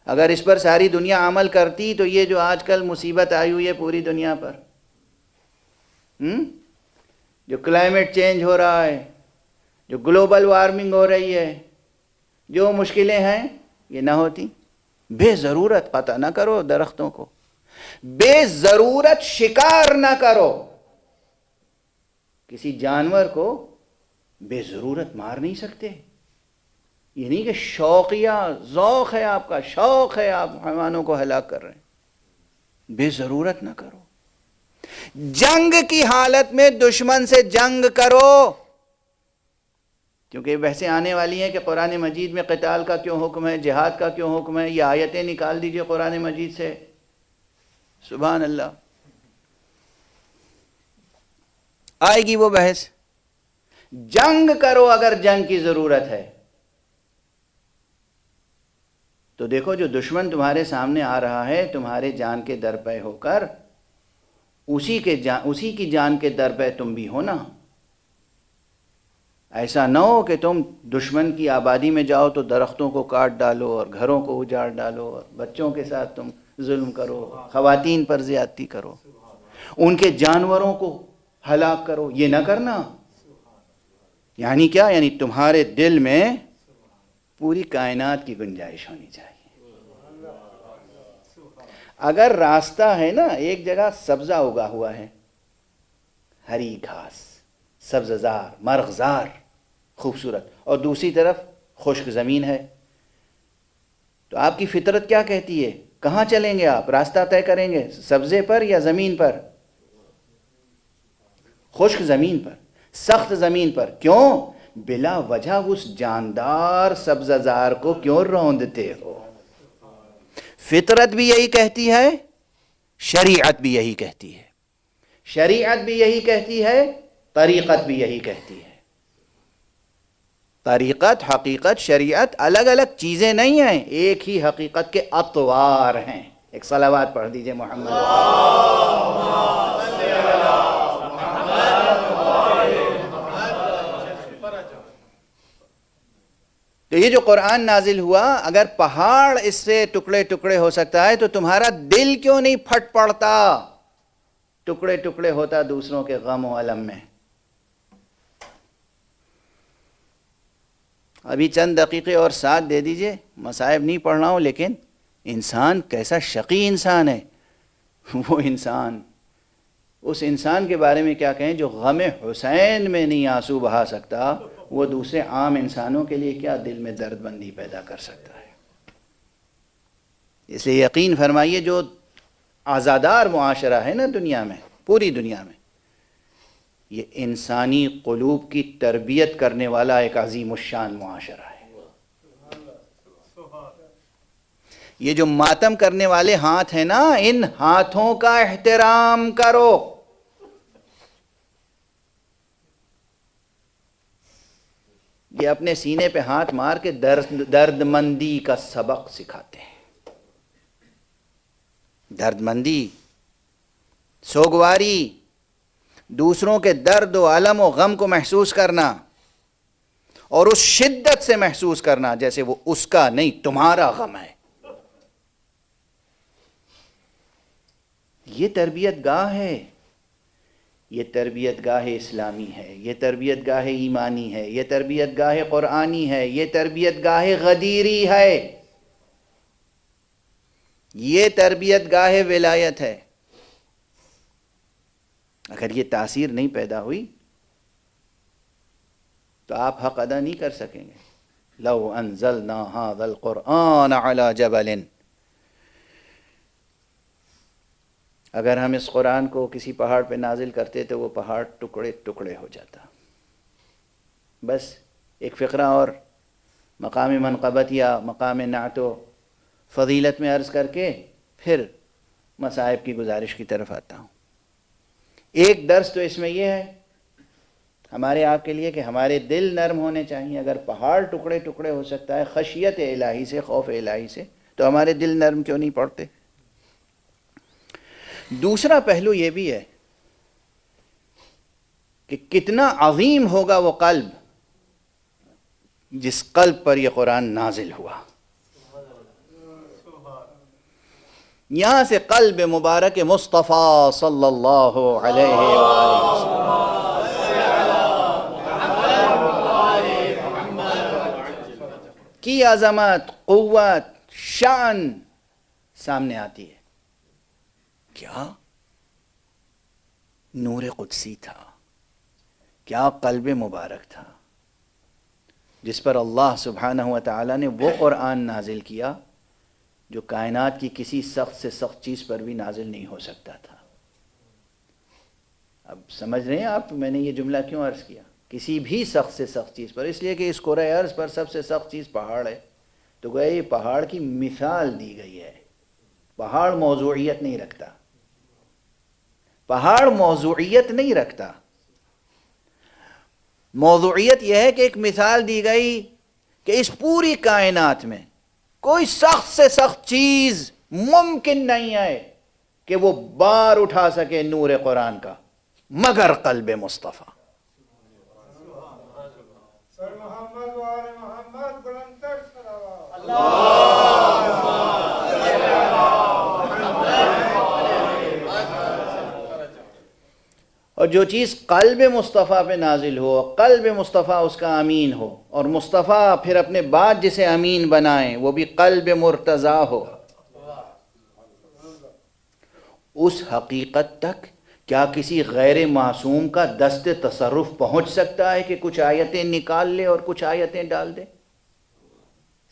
اگر اس پر ساری دنیا عمل کرتی تو یہ جو آج کل مصیبت آئی ہوئی ہے پوری دنیا پر، جو کلائمیٹ چینج ہو رہا ہے، جو گلوبل وارمنگ ہو رہی ہے، جو مشکلیں ہیں، یہ نہ ہوتی. بے ضرورت قطع نہ کرو درختوں کو، بے ضرورت شکار نہ کرو. کسی جانور کو بے ضرورت مار نہیں سکتے. یہ نہیں کہ شوقیہ ذوق ہے آپ کا، شوق ہے آپ حیوانوں کو ہلاک کر رہے ہیں. بے ضرورت نہ کرو. جنگ کی حالت میں دشمن سے جنگ کرو. کیونکہ یہ بحثیں آنے والی ہیں کہ قرآن مجید میں قتال کا کیوں حکم ہے، جہاد کا کیوں حکم ہے. یہ آیتیں نکال دیجئے قرآن مجید سے. سبحان اللہ. آئے گی وہ بحث. جنگ کرو اگر جنگ کی ضرورت ہے. تو دیکھو جو دشمن تمہارے سامنے آ رہا ہے تمہارے جان کے در پہ ہو کر، اسی کی جان کے در پہ تم بھی ہو نا. ایسا نہ ہو کہ تم دشمن کی آبادی میں جاؤ تو درختوں کو کاٹ ڈالو اور گھروں کو اجاڑ ڈالو اور بچوں کے ساتھ تم ظلم کرو، خواتین پر زیادتی کرو، ان کے جانوروں کو ہلاک کرو. یہ نہ کرنا. یعنی کیا؟ یعنی تمہارے دل میں پوری کائنات کی گنجائش ہونی چاہیے. اگر راستہ ہے نا، ایک جگہ سبزہ اگا ہوا ہے، ہری گھاس، سبززار، مرغزار، خوبصورت، اور دوسری طرف خشک زمین ہے، تو آپ کی فطرت کیا کہتی ہے؟ کہاں چلیں گے آپ؟ راستہ طے کریں گے سبزے پر یا زمین پر؟ خشک زمین پر، سخت زمین پر. کیوں؟ بلا وجہ اس جاندار سبززار کو کیوں روندتے ہو؟ فطرت بھی یہی کہتی ہے، شریعت بھی یہی کہتی ہے. شریعت بھی یہی کہتی ہے، طریقت بھی یہی کہتی ہے. طریقت، حقیقت، شریعت الگ الگ چیزیں نہیں ہیں، ایک ہی حقیقت کے اطوار ہیں. ایک صلوات پڑھ دیجئے محمد. تو یہ جو قرآن نازل ہوا، اگر پہاڑ اس سے ٹکڑے ٹکڑے ہو سکتا ہے تو تمہارا دل کیوں نہیں پھٹ پڑتا، ٹکڑے ٹکڑے ہوتا دوسروں کے غم و الم میں؟ ابھی چند دقیقے اور ساتھ دے دیجئے، مصائب نہیں پڑھ رہا ہوں، لیکن انسان کیسا شقی انسان ہے وہ انسان، اس انسان کے بارے میں کیا کہیں جو غم حسین میں نہیں آنسو بہا سکتا، وہ دوسرے عام انسانوں کے لیے کیا دل میں درد بندی پیدا کر سکتا ہے؟ اس لیے یقین فرمائیے جو آزادار معاشرہ ہے نا دنیا میں، پوری دنیا میں، یہ انسانی قلوب کی تربیت کرنے والا ایک عظیم الشان معاشرہ ہے۔ یہ جو ماتم کرنے والے ہاتھ ہیں نا، ان ہاتھوں کا احترام کرو۔ یہ اپنے سینے پہ ہاتھ مار کے درد مندی کا سبق سکھاتے ہیں۔ درد مندی، سوگواری، دوسروں کے درد و الم و غم کو محسوس کرنا، اور اس شدت سے محسوس کرنا جیسے وہ اس کا نہیں تمہارا غم ہے۔ یہ تربیت گاہ ہے، یہ تربیت گاہ اسلامی ہے، یہ تربیت گاہ ایمانی ہے، یہ تربیت گاہ قرآنی ہے، یہ تربیت گاہ غدیری ہے، یہ تربیت گاہ ولایت ہے۔ اگر یہ تاثیر نہیں پیدا ہوئی تو آپ حق ادا نہیں کر سکیں گے۔ لو انزلنا هذا القرآن على جبل، اگر ہم اس قرآن کو کسی پہاڑ پہ نازل کرتے تو وہ پہاڑ ٹکڑے ٹکڑے ہو جاتا۔ بس ایک فقرہ اور مقام منقبت یا مقام نعت و فضیلت میں عرض کر کے پھر مصائب کی گزارش کی طرف آتا ہوں۔ ایک درس تو اس میں یہ ہے ہمارے آپ کے لیے کہ ہمارے دل نرم ہونے چاہیے۔ اگر پہاڑ ٹکڑے ٹکڑے ہو سکتا ہے خشیت الہی سے، خوف الہی سے، تو ہمارے دل نرم کیوں نہیں پڑتے؟ دوسرا پہلو یہ بھی ہے کہ کتنا عظیم ہوگا وہ قلب جس قلب پر یہ قرآن نازل ہوا۔ یہاں سے قلب مبارک مصطفیٰ صلی اللہ علیہ وآلہ وسلم کی عظمت، قوت، شان سامنے آتی ہے۔ کیا نور قدسی تھا، کیا قلب مبارک تھا جس پر اللہ سبحانہ و تعالیٰ نے وہ قرآن نازل کیا جو کائنات کی کسی سخت سے سخت چیز پر بھی نازل نہیں ہو سکتا تھا۔ اب سمجھ رہے ہیں آپ میں نے یہ جملہ کیوں عرض کیا؟ کسی بھی سخت سے سخت چیز پر، اس لیے کہ اس کرۂ ارض پر سب سے سخت چیز پہاڑ ہے، تو گویا یہ پہاڑ کی مثال دی گئی ہے۔ پہاڑ موضوعیت نہیں رکھتا، پہاڑ موضوعیت نہیں رکھتا۔ موضوعیت یہ ہے کہ ایک مثال دی گئی کہ اس پوری کائنات میں کوئی سخت سے سخت چیز ممکن نہیں ہے کہ وہ بار اٹھا سکے نور قرآن کا مگر قلب مصطفیٰ۔
سر محمد و آل محمد بلندتر صلوات۔
اور جو چیز قلب مصطفیٰ پہ نازل ہو، قلب مصطفیٰ اس کا امین ہو، اور مصطفیٰ پھر اپنے بعد جسے امین بنائیں وہ بھی قلب مرتضیٰ ہو، اس حقیقت تک کیا کسی غیر معصوم کا دست تصرف پہنچ سکتا ہے کہ کچھ آیتیں نکال لے اور کچھ آیتیں ڈال دے؟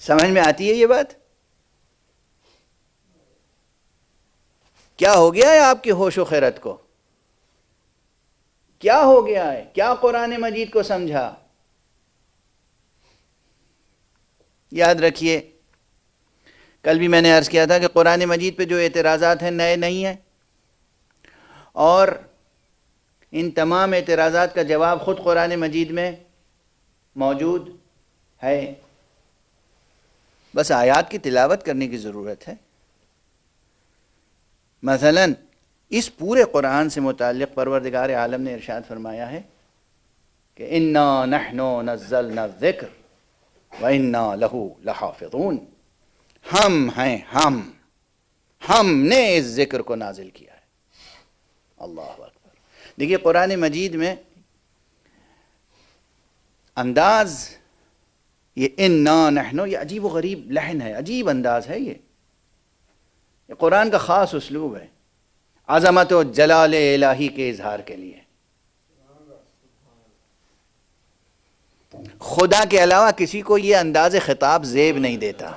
سمجھ میں آتی ہے یہ بات؟ کیا ہو گیا ہے آپ کی ہوش و خیرت کو؟ کیا ہو گیا ہے؟ کیا قرآن مجید کو سمجھا؟ یاد رکھیے، کل بھی میں نے عرض کیا تھا کہ قرآن مجید پہ جو اعتراضات ہیں نئے نہیں ہیں، اور ان تمام اعتراضات کا جواب خود قرآن مجید میں موجود ہے، بس آیات کی تلاوت کرنے کی ضرورت ہے۔ مثلا اس پورے قرآن سے متعلق پروردگار عالم نے ارشاد فرمایا ہے کہ اِنَّا نَحْنُ نَزَّلْنَا الذِّكْرَ وَإِنَّا لَهُ لَحَافِظُونَ، ہم ہیں، ہم نے اس ذکر کو نازل کیا ہے۔ اللہ اکبر۔ دیکھیے قرآن مجید میں انداز یہ اِنَّا نَحْنُ، یہ عجیب و غریب لحن ہے، عجیب انداز ہے، یہ قرآن کا خاص اسلوب ہے عظمت و جلال الہی کے اظہار کے لیے۔ خدا کے علاوہ کسی کو یہ انداز خطاب زیب نہیں دیتا۔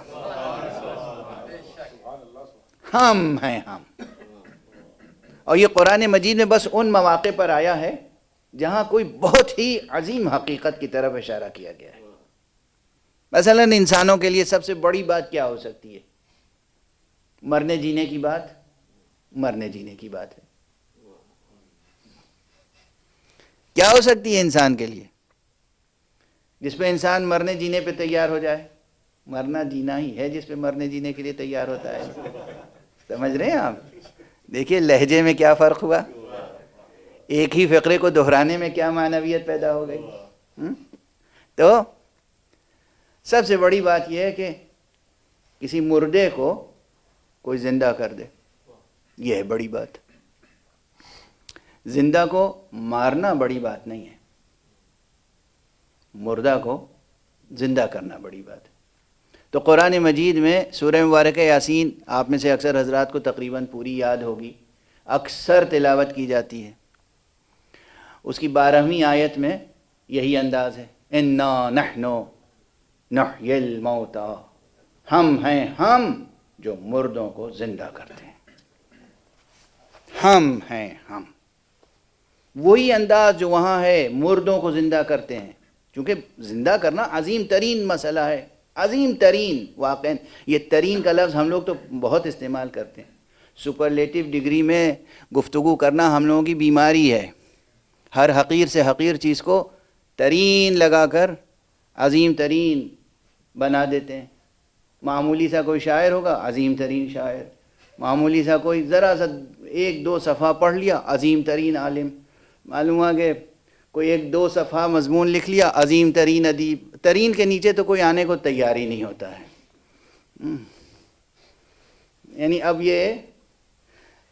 ہم ہیں، ہم۔ اور یہ قرآن مجید میں بس ان مواقع پر آیا ہے جہاں کوئی بہت ہی عظیم حقیقت کی طرف اشارہ کیا گیا ہے۔ مثلا انسانوں کے لیے سب سے بڑی بات کیا ہو سکتی ہے؟ مرنے جینے کی بات، مرنے جینے کی بات ہے۔ کیا ہو سکتی ہے انسان کے لیے جس پہ انسان مرنے جینے پہ تیار ہو جائے؟ مرنا جینا ہی ہے جس پہ مرنے جینے کے لیے تیار ہوتا ہے۔ سمجھ رہے ہیں آپ؟ دیکھیے لہجے میں کیا فرق ہوا، ایک ہی فقرے کو دہرانے میں کیا معنویت پیدا ہو گئی۔ تو سب سے بڑی بات یہ ہے کہ کسی مردے کو کوئی زندہ کر دے، یہ ہے بڑی بات۔ زندہ کو مارنا بڑی بات نہیں ہے، مردہ کو زندہ کرنا بڑی بات ہے۔ تو قرآن مجید میں سورہ مبارکہ یاسین آپ میں سے اکثر حضرات کو تقریباً پوری یاد ہوگی، اکثر تلاوت کی جاتی ہے۔ اس کی 12ویں آیت میں یہی انداز ہے، اِنَّا نَحْنُ نُحْيِي الْمَوْتَى، ہم ہیں، ہم جو مردوں کو زندہ کرتے ہیں۔ ہم ہیں، ہم، وہی انداز جو وہاں ہے، مردوں کو زندہ کرتے ہیں۔ چونکہ زندہ کرنا عظیم ترین مسئلہ ہے، عظیم ترین، واقعا یہ ترین کا لفظ ہم لوگ تو بہت استعمال کرتے ہیں۔ سپرلیٹو ڈگری میں گفتگو کرنا ہم لوگوں کی بیماری ہے، ہر حقیر سے حقیر چیز کو ترین لگا کر عظیم ترین بنا دیتے ہیں۔ معمولی سا کوئی شاعر ہوگا، عظیم ترین شاعر، معمولی سا کوئی ذرا سا 1-2 صفحہ پڑھ لیا، عظیم ترین عالم، معلوم ہوا کہ کوئی 1-2 صفحہ مضمون لکھ لیا، عظیم ترین ادیب۔ ترین کے نیچے تو کوئی آنے کو تیار ہی نہیں ہوتا ہے۔ یعنی اب یہ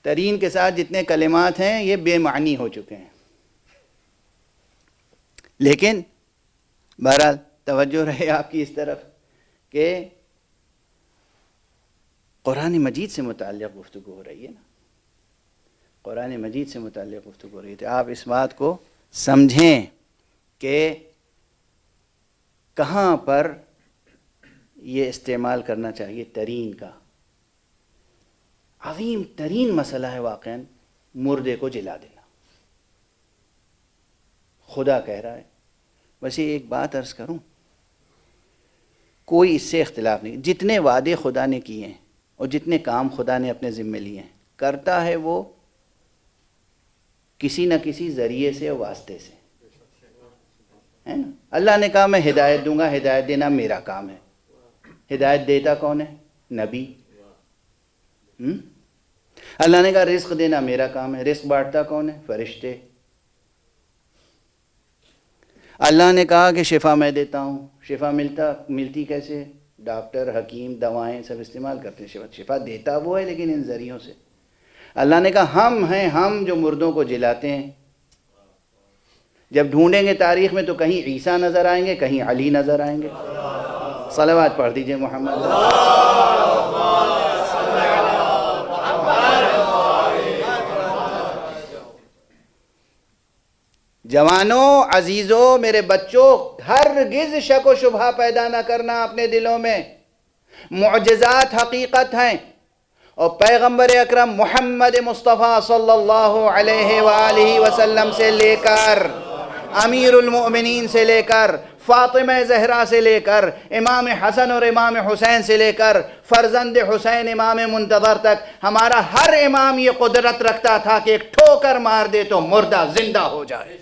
ترین کے ساتھ جتنے کلمات ہیں یہ بے معنی ہو چکے ہیں۔ لیکن بہرحال توجہ رہے آپ کی اس طرف کہ قرآن مجید سے متعلق گفتگو ہو رہی ہے نا، قرآن مجید سے متعلق گفتگو ہو رہی ہے۔ آپ اس بات کو سمجھیں کہ کہاں پر یہ استعمال کرنا چاہیے ترین کا۔ عظیم ترین مسئلہ ہے واقعاً مردے کو جلا دینا، خدا کہہ رہا ہے۔ ویسے ایک بات عرض کروں، کوئی اس سے اختلاف نہیں، جتنے وعدے خدا نے کیے ہیں اور جتنے کام خدا نے اپنے ذمے لیے ہیں، کرتا ہے وہ کسی نہ کسی ذریعے سے اور واسطے سے، ہے نا۔ اللہ نے کہا میں ہدایت دوں گا، ہدایت دینا میرا کام ہے۔ ہدایت دیتا کون ہے؟ نبی۔ اللہ نے کہا رزق دینا میرا کام ہے، رزق بانٹتا کون ہے؟ فرشتے۔ اللہ نے کہا کہ شفا میں دیتا ہوں، شفا ملتی کیسے؟ ڈاکٹر، حکیم، دوائیں سب استعمال کرتے ہیں، شفا دیتا وہ ہے لیکن ان ذریعوں سے۔ اللہ نے کہا ہم ہیں، ہم جو مردوں کو جلاتے ہیں۔ جب ڈھونڈیں گے تاریخ میں تو کہیں عیسیٰ نظر آئیں گے، کہیں علی نظر آئیں گے۔ صلوات پڑھ دیجئے محمد۔ جوانوں، عزیزوں، میرے بچوں، ہرگز شک و شبہ پیدا نہ کرنا اپنے دلوں میں۔ معجزات حقیقت ہیں، اور پیغمبر اکرم محمد مصطفیٰ صلی اللہ علیہ وآلہ وسلم سے لے کر امیر المؤمنین سے لے کر فاطمہ زہرا سے لے کر امام حسن اور امام حسین سے لے کر فرزند حسین امام منتظر تک، ہمارا ہر امام یہ قدرت رکھتا تھا کہ ایک ٹھوکر مار دے تو مردہ زندہ ہو جائے۔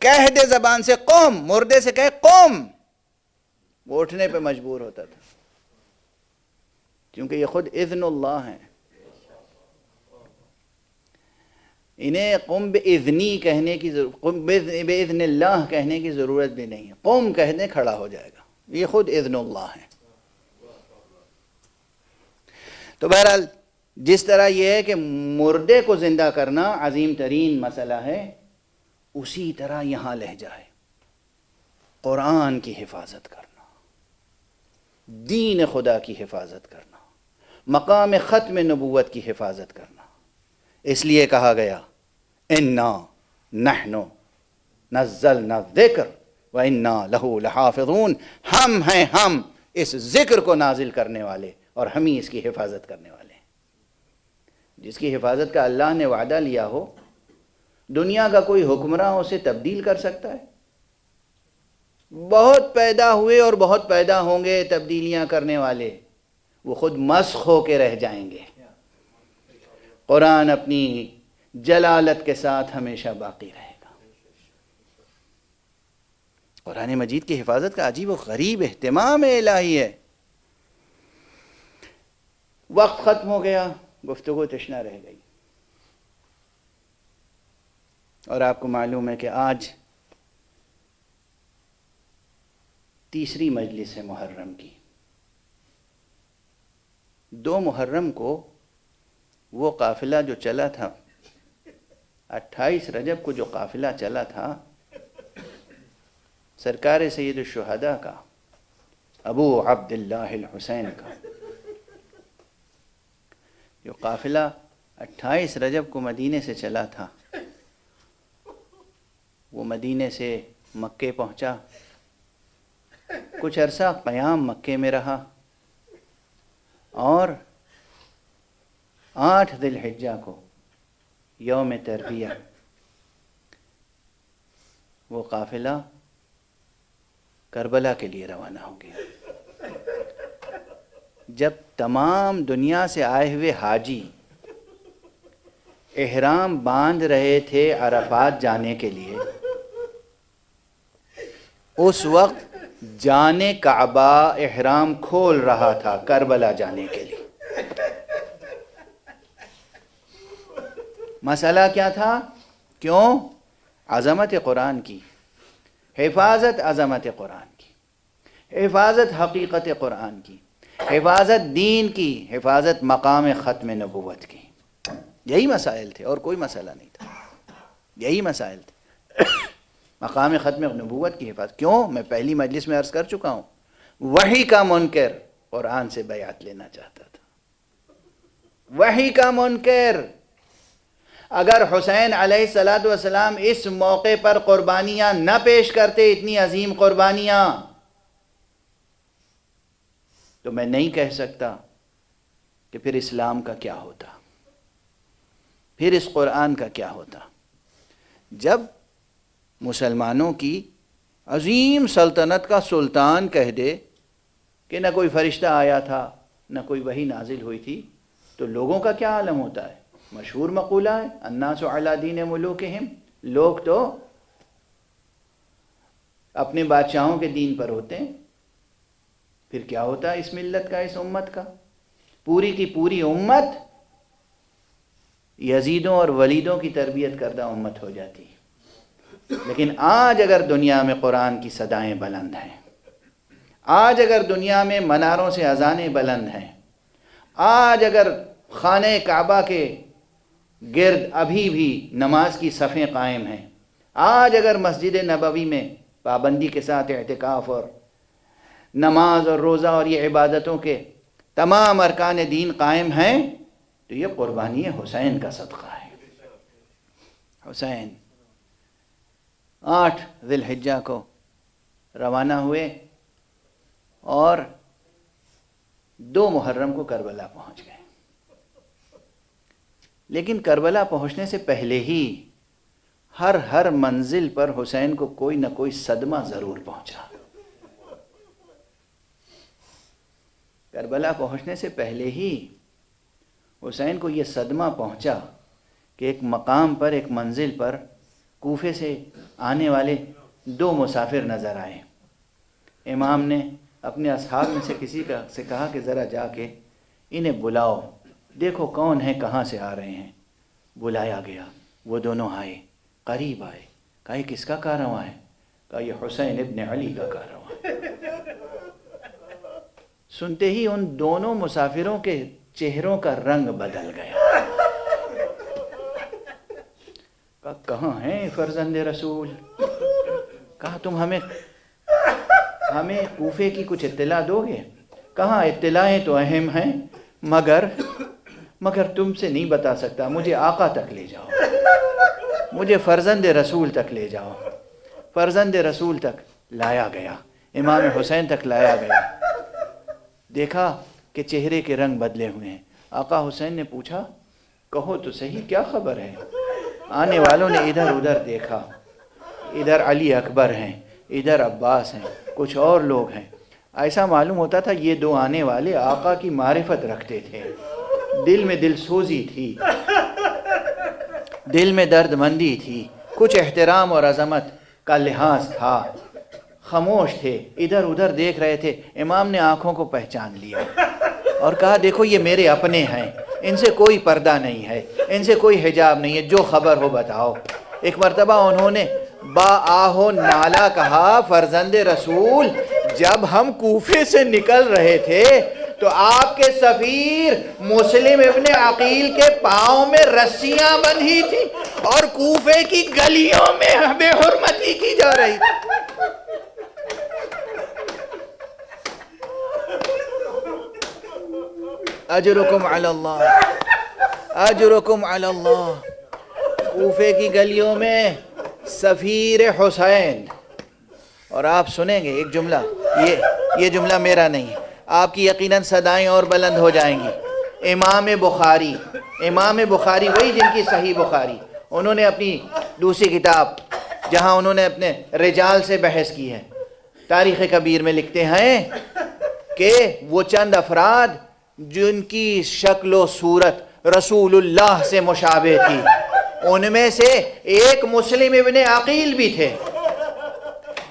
کہہ دے زبان سے قوم، مردے سے کہے قوم، وہ اٹھنے پہ مجبور ہوتا تھا، کیونکہ یہ خود اذن اللہ ہے۔ انہیں قم بإذنی کہنے کی قم بإذن اللہ کہنے کی ضرورت بھی نہیں ہے، قم کہنے کھڑا ہو جائے گا، یہ خود اذن اللہ ہے۔ تو بہرحال جس طرح یہ ہے کہ مردے کو زندہ کرنا عظیم ترین مسئلہ ہے، اسی طرح یہاں لہجہ ہے، قرآن کی حفاظت کرنا، دین خدا کی حفاظت کرنا، مقام ختم نبوت کی حفاظت کرنا۔ اس لیے کہا گیا انا نحن نزلنا الذکر وانا لہ لحافظون، ہم ہیں ہم اس ذکر کو نازل کرنے والے اور ہم ہی اس کی حفاظت کرنے والے ہیں۔ جس کی حفاظت کا اللہ نے وعدہ لیا ہو، دنیا کا کوئی حکمراں اسے تبدیل کر سکتا ہے؟ بہت پیدا ہوئے اور بہت پیدا ہوں گے تبدیلیاں کرنے والے، وہ خود مسخ ہو کے رہ جائیں گے۔ قرآن اپنی جلالت کے ساتھ ہمیشہ باقی رہے گا۔ قرآن مجید کی حفاظت کا عجیب و غریب اہتمام الہی ہے۔ وقت ختم ہو گیا، گفتگو تشنا رہ گئی، اور آپ کو معلوم ہے کہ آج تیسری مجلس ہے محرم کی۔ 2 محرم کو وہ قافلہ جو چلا تھا، 28 رجب کو جو قافلہ چلا تھا سرکار سید الشہداء کا، ابو عبداللہ الحسین کا، جو قافلہ 28 رجب کو مدینے سے چلا تھا، وہ مدینے سے مکے پہنچا، کچھ عرصہ قیام مکے میں رہا، اور 8 ذی الحجہ کو یوم ترویہ وہ قافلہ کربلا کے لیے روانہ ہو گیا۔ جب تمام دنیا سے آئے ہوئے حاجی احرام باندھ رہے تھے عرفات جانے کے لیے، اس وقت جانے کعبہ احرام کھول رہا تھا کربلا جانے کے لیے۔ مسئلہ کیا تھا؟ کیوں؟ عظمت قرآن کی حفاظت، عظمت قرآن کی حفاظت، حقیقت قرآن کی حفاظت، دین کی حفاظت، مقام ختم نبوت کی۔ یہی مسائل تھے اور کوئی مسئلہ نہیں تھا، یہی مسائل تھے، مقام ختم نبوت کی حفاظت۔ کیوں؟ میں پہلی مجلس میں عرض کر چکا ہوں، وحی کا منکر قرآن سے بیعت لینا چاہتا تھا، وحی کا منکر۔ اگر حسین علیہ السلام اس موقع پر قربانیاں نہ پیش کرتے، اتنی عظیم قربانیاں، تو میں نہیں کہہ سکتا کہ پھر اسلام کا کیا ہوتا، پھر اس قرآن کا کیا ہوتا۔ جب مسلمانوں کی عظیم سلطنت کا سلطان کہہ دے کہ نہ کوئی فرشتہ آیا تھا، نہ کوئی وحی نازل ہوئی تھی، تو لوگوں کا کیا عالم ہوتا ہے؟ مشہور مقولہ ہے، الناس علی دین ملوکہم، لوگ تو اپنے بادشاہوں کے دین پر ہوتے ہیں۔ پھر کیا ہوتا ہے اس ملت کا، اس امت کا؟ پوری کی پوری امت یزیدوں اور ولیدوں کی تربیت کردہ امت ہو جاتی ہے۔ لیکن آج اگر دنیا میں قرآن کی صدائیں بلند ہیں، آج اگر دنیا میں مناروں سے اذانیں بلند ہیں، آج اگر خانہ کعبہ کے گرد ابھی بھی نماز کی صفیں قائم ہیں، آج اگر مسجد نبوی میں پابندی کے ساتھ اعتکاف اور نماز اور روزہ اور یہ عبادتوں کے تمام ارکان دین قائم ہیں، تو یہ قربانی حسین کا صدقہ ہے۔ حسین 8 ذی الحجہ کو روانہ ہوئے اور 2 محرم کو کربلا پہنچ گئے۔ لیکن کربلا پہنچنے سے پہلے ہی ہر منزل پر حسین کو کوئی نہ کوئی صدمہ ضرور پہنچا۔ کربلا پہنچنے سے پہلے ہی حسین کو یہ صدمہ پہنچا کہ ایک مقام پر، ایک منزل پر کوفے سے آنے والے 2 مسافر نظر آئے۔ امام نے اپنے اصحاب میں سے کسی سے کہا کہ ذرا جا کے انہیں بلاؤ، دیکھو کون ہیں، کہاں سے آ رہے ہیں۔ بلایا گیا، وہ دونوں آئے، قریب آئے، کہا یہ کس کا کارواں ہے؟ کہا یہ حسین ابن علی کا کارواں ہے۔ سنتے ہی ان دونوں مسافروں کے چہروں کا رنگ بدل گیا۔ کہا کہاں ہیں فرزند رسول؟ کہا تم ہمیں کوفے کی کچھ اطلاع دو گے؟ کہاں اطلاعیں تو اہم ہیں، مگر تم سے نہیں بتا سکتا، مجھے آقا تک لے جاؤ، مجھے فرزند رسول تک لے جاؤ۔ فرزند رسول تک لایا گیا، امام حسین تک لایا گیا، دیکھا کہ چہرے کے رنگ بدلے ہوئے ہیں۔ آقا حسین نے پوچھا کہو تو صحیح کیا خبر ہے؟ آنے والوں نے ادھر ادھر دیکھا، ادھر علی اکبر ہیں، ادھر عباس ہیں، کچھ اور لوگ ہیں۔ ایسا معلوم ہوتا تھا یہ دو آنے والے آقا کی معرفت رکھتے تھے، دل میں دل سوزی تھی، دل میں درد مندی تھی، کچھ احترام اور عظمت کا لحاظ تھا، خاموش تھے، ادھر ادھر دیکھ رہے تھے۔ امام نے آنکھوں کو پہچان لیا اور کہا دیکھو یہ میرے اپنے ہیں، ان سے کوئی پردہ نہیں ہے، ان سے کوئی حجاب نہیں ہے، جو خبر ہو بتاؤ۔ ایک مرتبہ انہوں نے با آہو نالا کہا، فرزند رسول جب ہم کوفے سے نکل رہے تھے تو آپ کے سفیر مسلم ابن عقیل کے پاؤں میں رسیاں بندھی تھی اور کوفے کی گلیوں میں بے حرمتی کی جا رہی تھی۔ اجرکم علی اللہ، اجرکم علی اللہ۔ کوفے کی گلیوں میں سفیر حسین، اور آپ سنیں گے ایک جملہ، یہ جملہ میرا نہیں ہے، آپ کی یقیناً صدائیں اور بلند ہو جائیں گی۔ امام بخاری وہی جن کی صحیح بخاری، انہوں نے اپنی دوسری کتاب جہاں انہوں نے اپنے رجال سے بحث کی ہے، تاریخ کبیر میں لکھتے ہیں کہ وہ چند افراد جن کی شکل و صورت رسول اللہ سے مشابہ تھی، ان میں سے ایک مسلم ابن عقیل بھی تھے۔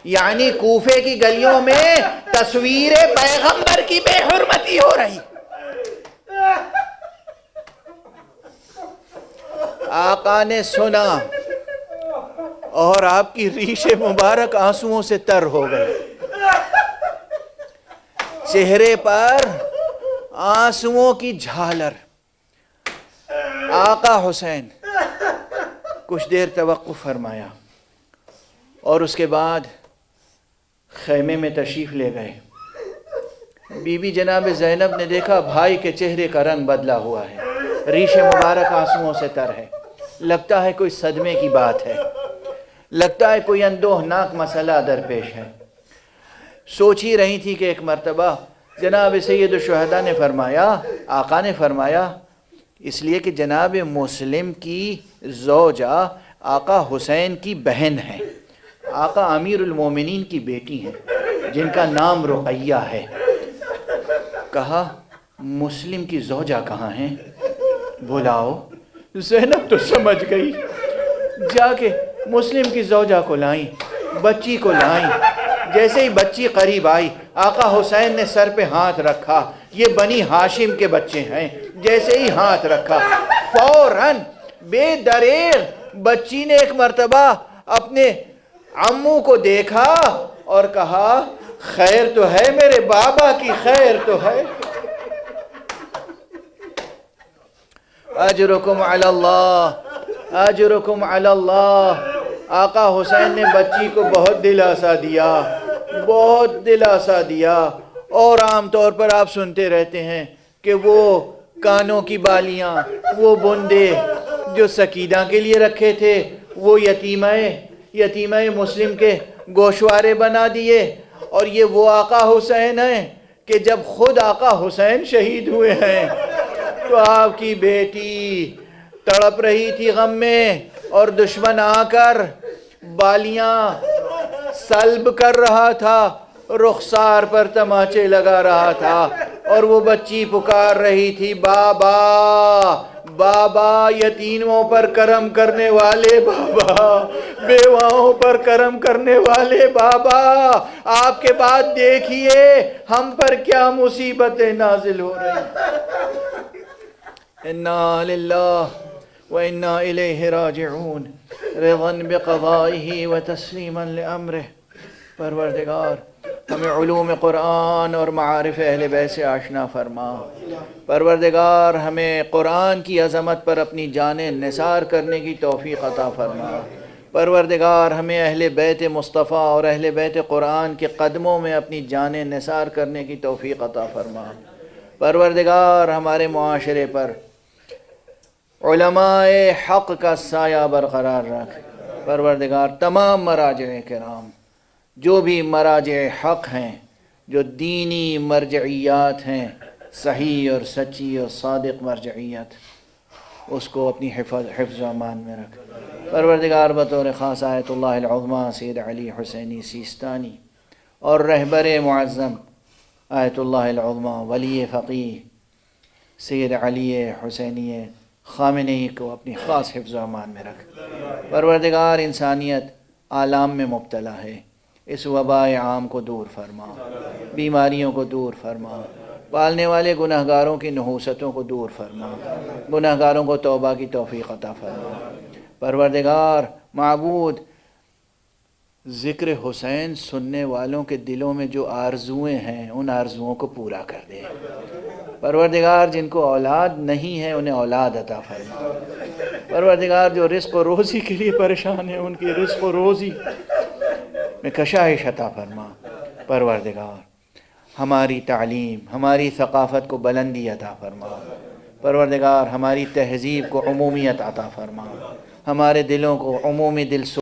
یعنی کوفے کی گلیوں میں تصویر پیغمبر کی بے حرمتی ہو رہی۔ آقا نے سنا اور آپ کی ریش مبارک آنسوؤں سے تر ہو گئی، چہرے پر آنسوؤں کی جھالر۔ آقا حسین کچھ دیر توقف فرمایا اور اس کے بعد خیمے میں تشریف لے گئے۔ بی بی جناب زینب نے دیکھا بھائی کے چہرے کا رنگ بدلا ہوا ہے، ریش مبارک آنسوؤں سے تر ہے، لگتا ہے کوئی صدمے کی بات ہے، لگتا ہے کوئی اندوہناک مسئلہ درپیش ہے۔ سوچ ہی رہی تھی کہ ایک مرتبہ جناب سید الشہداء نے فرمایا، آقا نے فرمایا، اس لیے کہ جناب مسلم کی زوجہ آقا حسین کی بہن ہے، آقا امیر المومنین کی بیٹی ہیں جن کا نام رقیہ ہے۔ کہا مسلم کی زوجہ کہاں ہیں؟ بلاؤ۔ زینب تو سمجھ گئی، جا کے مسلم کی زوجہ کو لائیں، بچی کو لائیں۔ جیسے ہی بچی قریب آئی، آقا حسین نے سر پہ ہاتھ رکھا، یہ بنی ہاشم کے بچے ہیں۔ جیسے ہی ہاتھ رکھا، فوراً بے دریغ بچی نے ایک مرتبہ اپنے عمو کو دیکھا اور کہا خیر تو ہے، میرے بابا کی خیر تو ہے۔ اجرکم علی اللہ، اجرکم علی اللہ۔ آقا حسین نے بچی کو بہت دلاسا دیا، بہت دلاسا دیا۔ اور عام طور پر آپ سنتے رہتے ہیں کہ وہ کانوں کی بالیاں، وہ بندے جو سکینہ کے لیے رکھے تھے، وہ یتیمہ مسلم کے گوشوارے بنا دیے۔ اور یہ وہ آقا حسین ہیں کہ جب خود آقا حسین شہید ہوئے ہیں تو آپ کی بیٹی تڑپ رہی تھی غم میں، اور دشمن آ کر بالیاں سلب کر رہا تھا، رخسار پر تماچے لگا رہا تھا، اور وہ بچی پکار رہی تھی بابا بابا، یتیموں پر کرم کرنے والے بابا، بیواؤں پر کرم کرنے والے بابا، آپ کے بعد دیکھیے ہم پر کیا مصیبتیں نازل ہو رہی ہیں۔ انا للہ وإنا إليه راجعون رضا بقضائه وتسلیما لأمره۔ پروردگار ہمیں علوم قرآن اور معارف اہل بیت سے آشنا فرما۔ پروردگار ہمیں قرآن کی عظمت پر اپنی جانیں نثار کرنے کی توفیق عطا فرما۔ پروردگار ہمیں اہل بیت مصطفیٰ اور اہل بیت قرآن کے قدموں میں اپنی جانیں نثار کرنے کی توفیق عطا فرما۔ پروردگار ہمارے معاشرے پر علماء حق کا سایہ برقرار رکھ۔ پروردگار تمام مراجع کرام، جو بھی مراجع حق ہیں، جو دینی مرجعیات ہیں، صحیح اور سچی اور صادق مرجعیت، اس کو اپنی حفظ و امان میں رکھ۔ پروردگار بطور خاص آیت اللہ العظمیٰ سید علی حسینی سیستانی اور رہبر معظم آیت اللہ العظمیٰ ولی فقیہ سید علی حسینی خامنئی کو اپنی خاص حفظ و امان میں رکھ۔ پروردگار انسانیت آلام میں مبتلا ہے، اس وبائے عام کو دور فرما، بیماریوں کو دور فرما، پالنے والے گناہگاروں کی نحوستوں کو دور فرما، گناہگاروں کو توبہ کی توفیق عطا فرما۔ پروردگار معبود ذکر حسین سننے والوں کے دلوں میں جو آرزویں ہیں ان آرزوؤں کو پورا کر دے۔ پروردگار جن کو اولاد نہیں ہے انہیں اولاد عطا فرما۔ پروردگار جو رزق و روزی کے لیے پریشان ہیں ان کی رزق و روزی میں کشائش عطا فرما۔ پروردگار ہماری تعلیم، ہماری ثقافت کو بلندی عطا فرما۔ پروردگار ہماری تہذیب کو عمومیت عطا فرما، ہمارے دلوں کو عمومی دل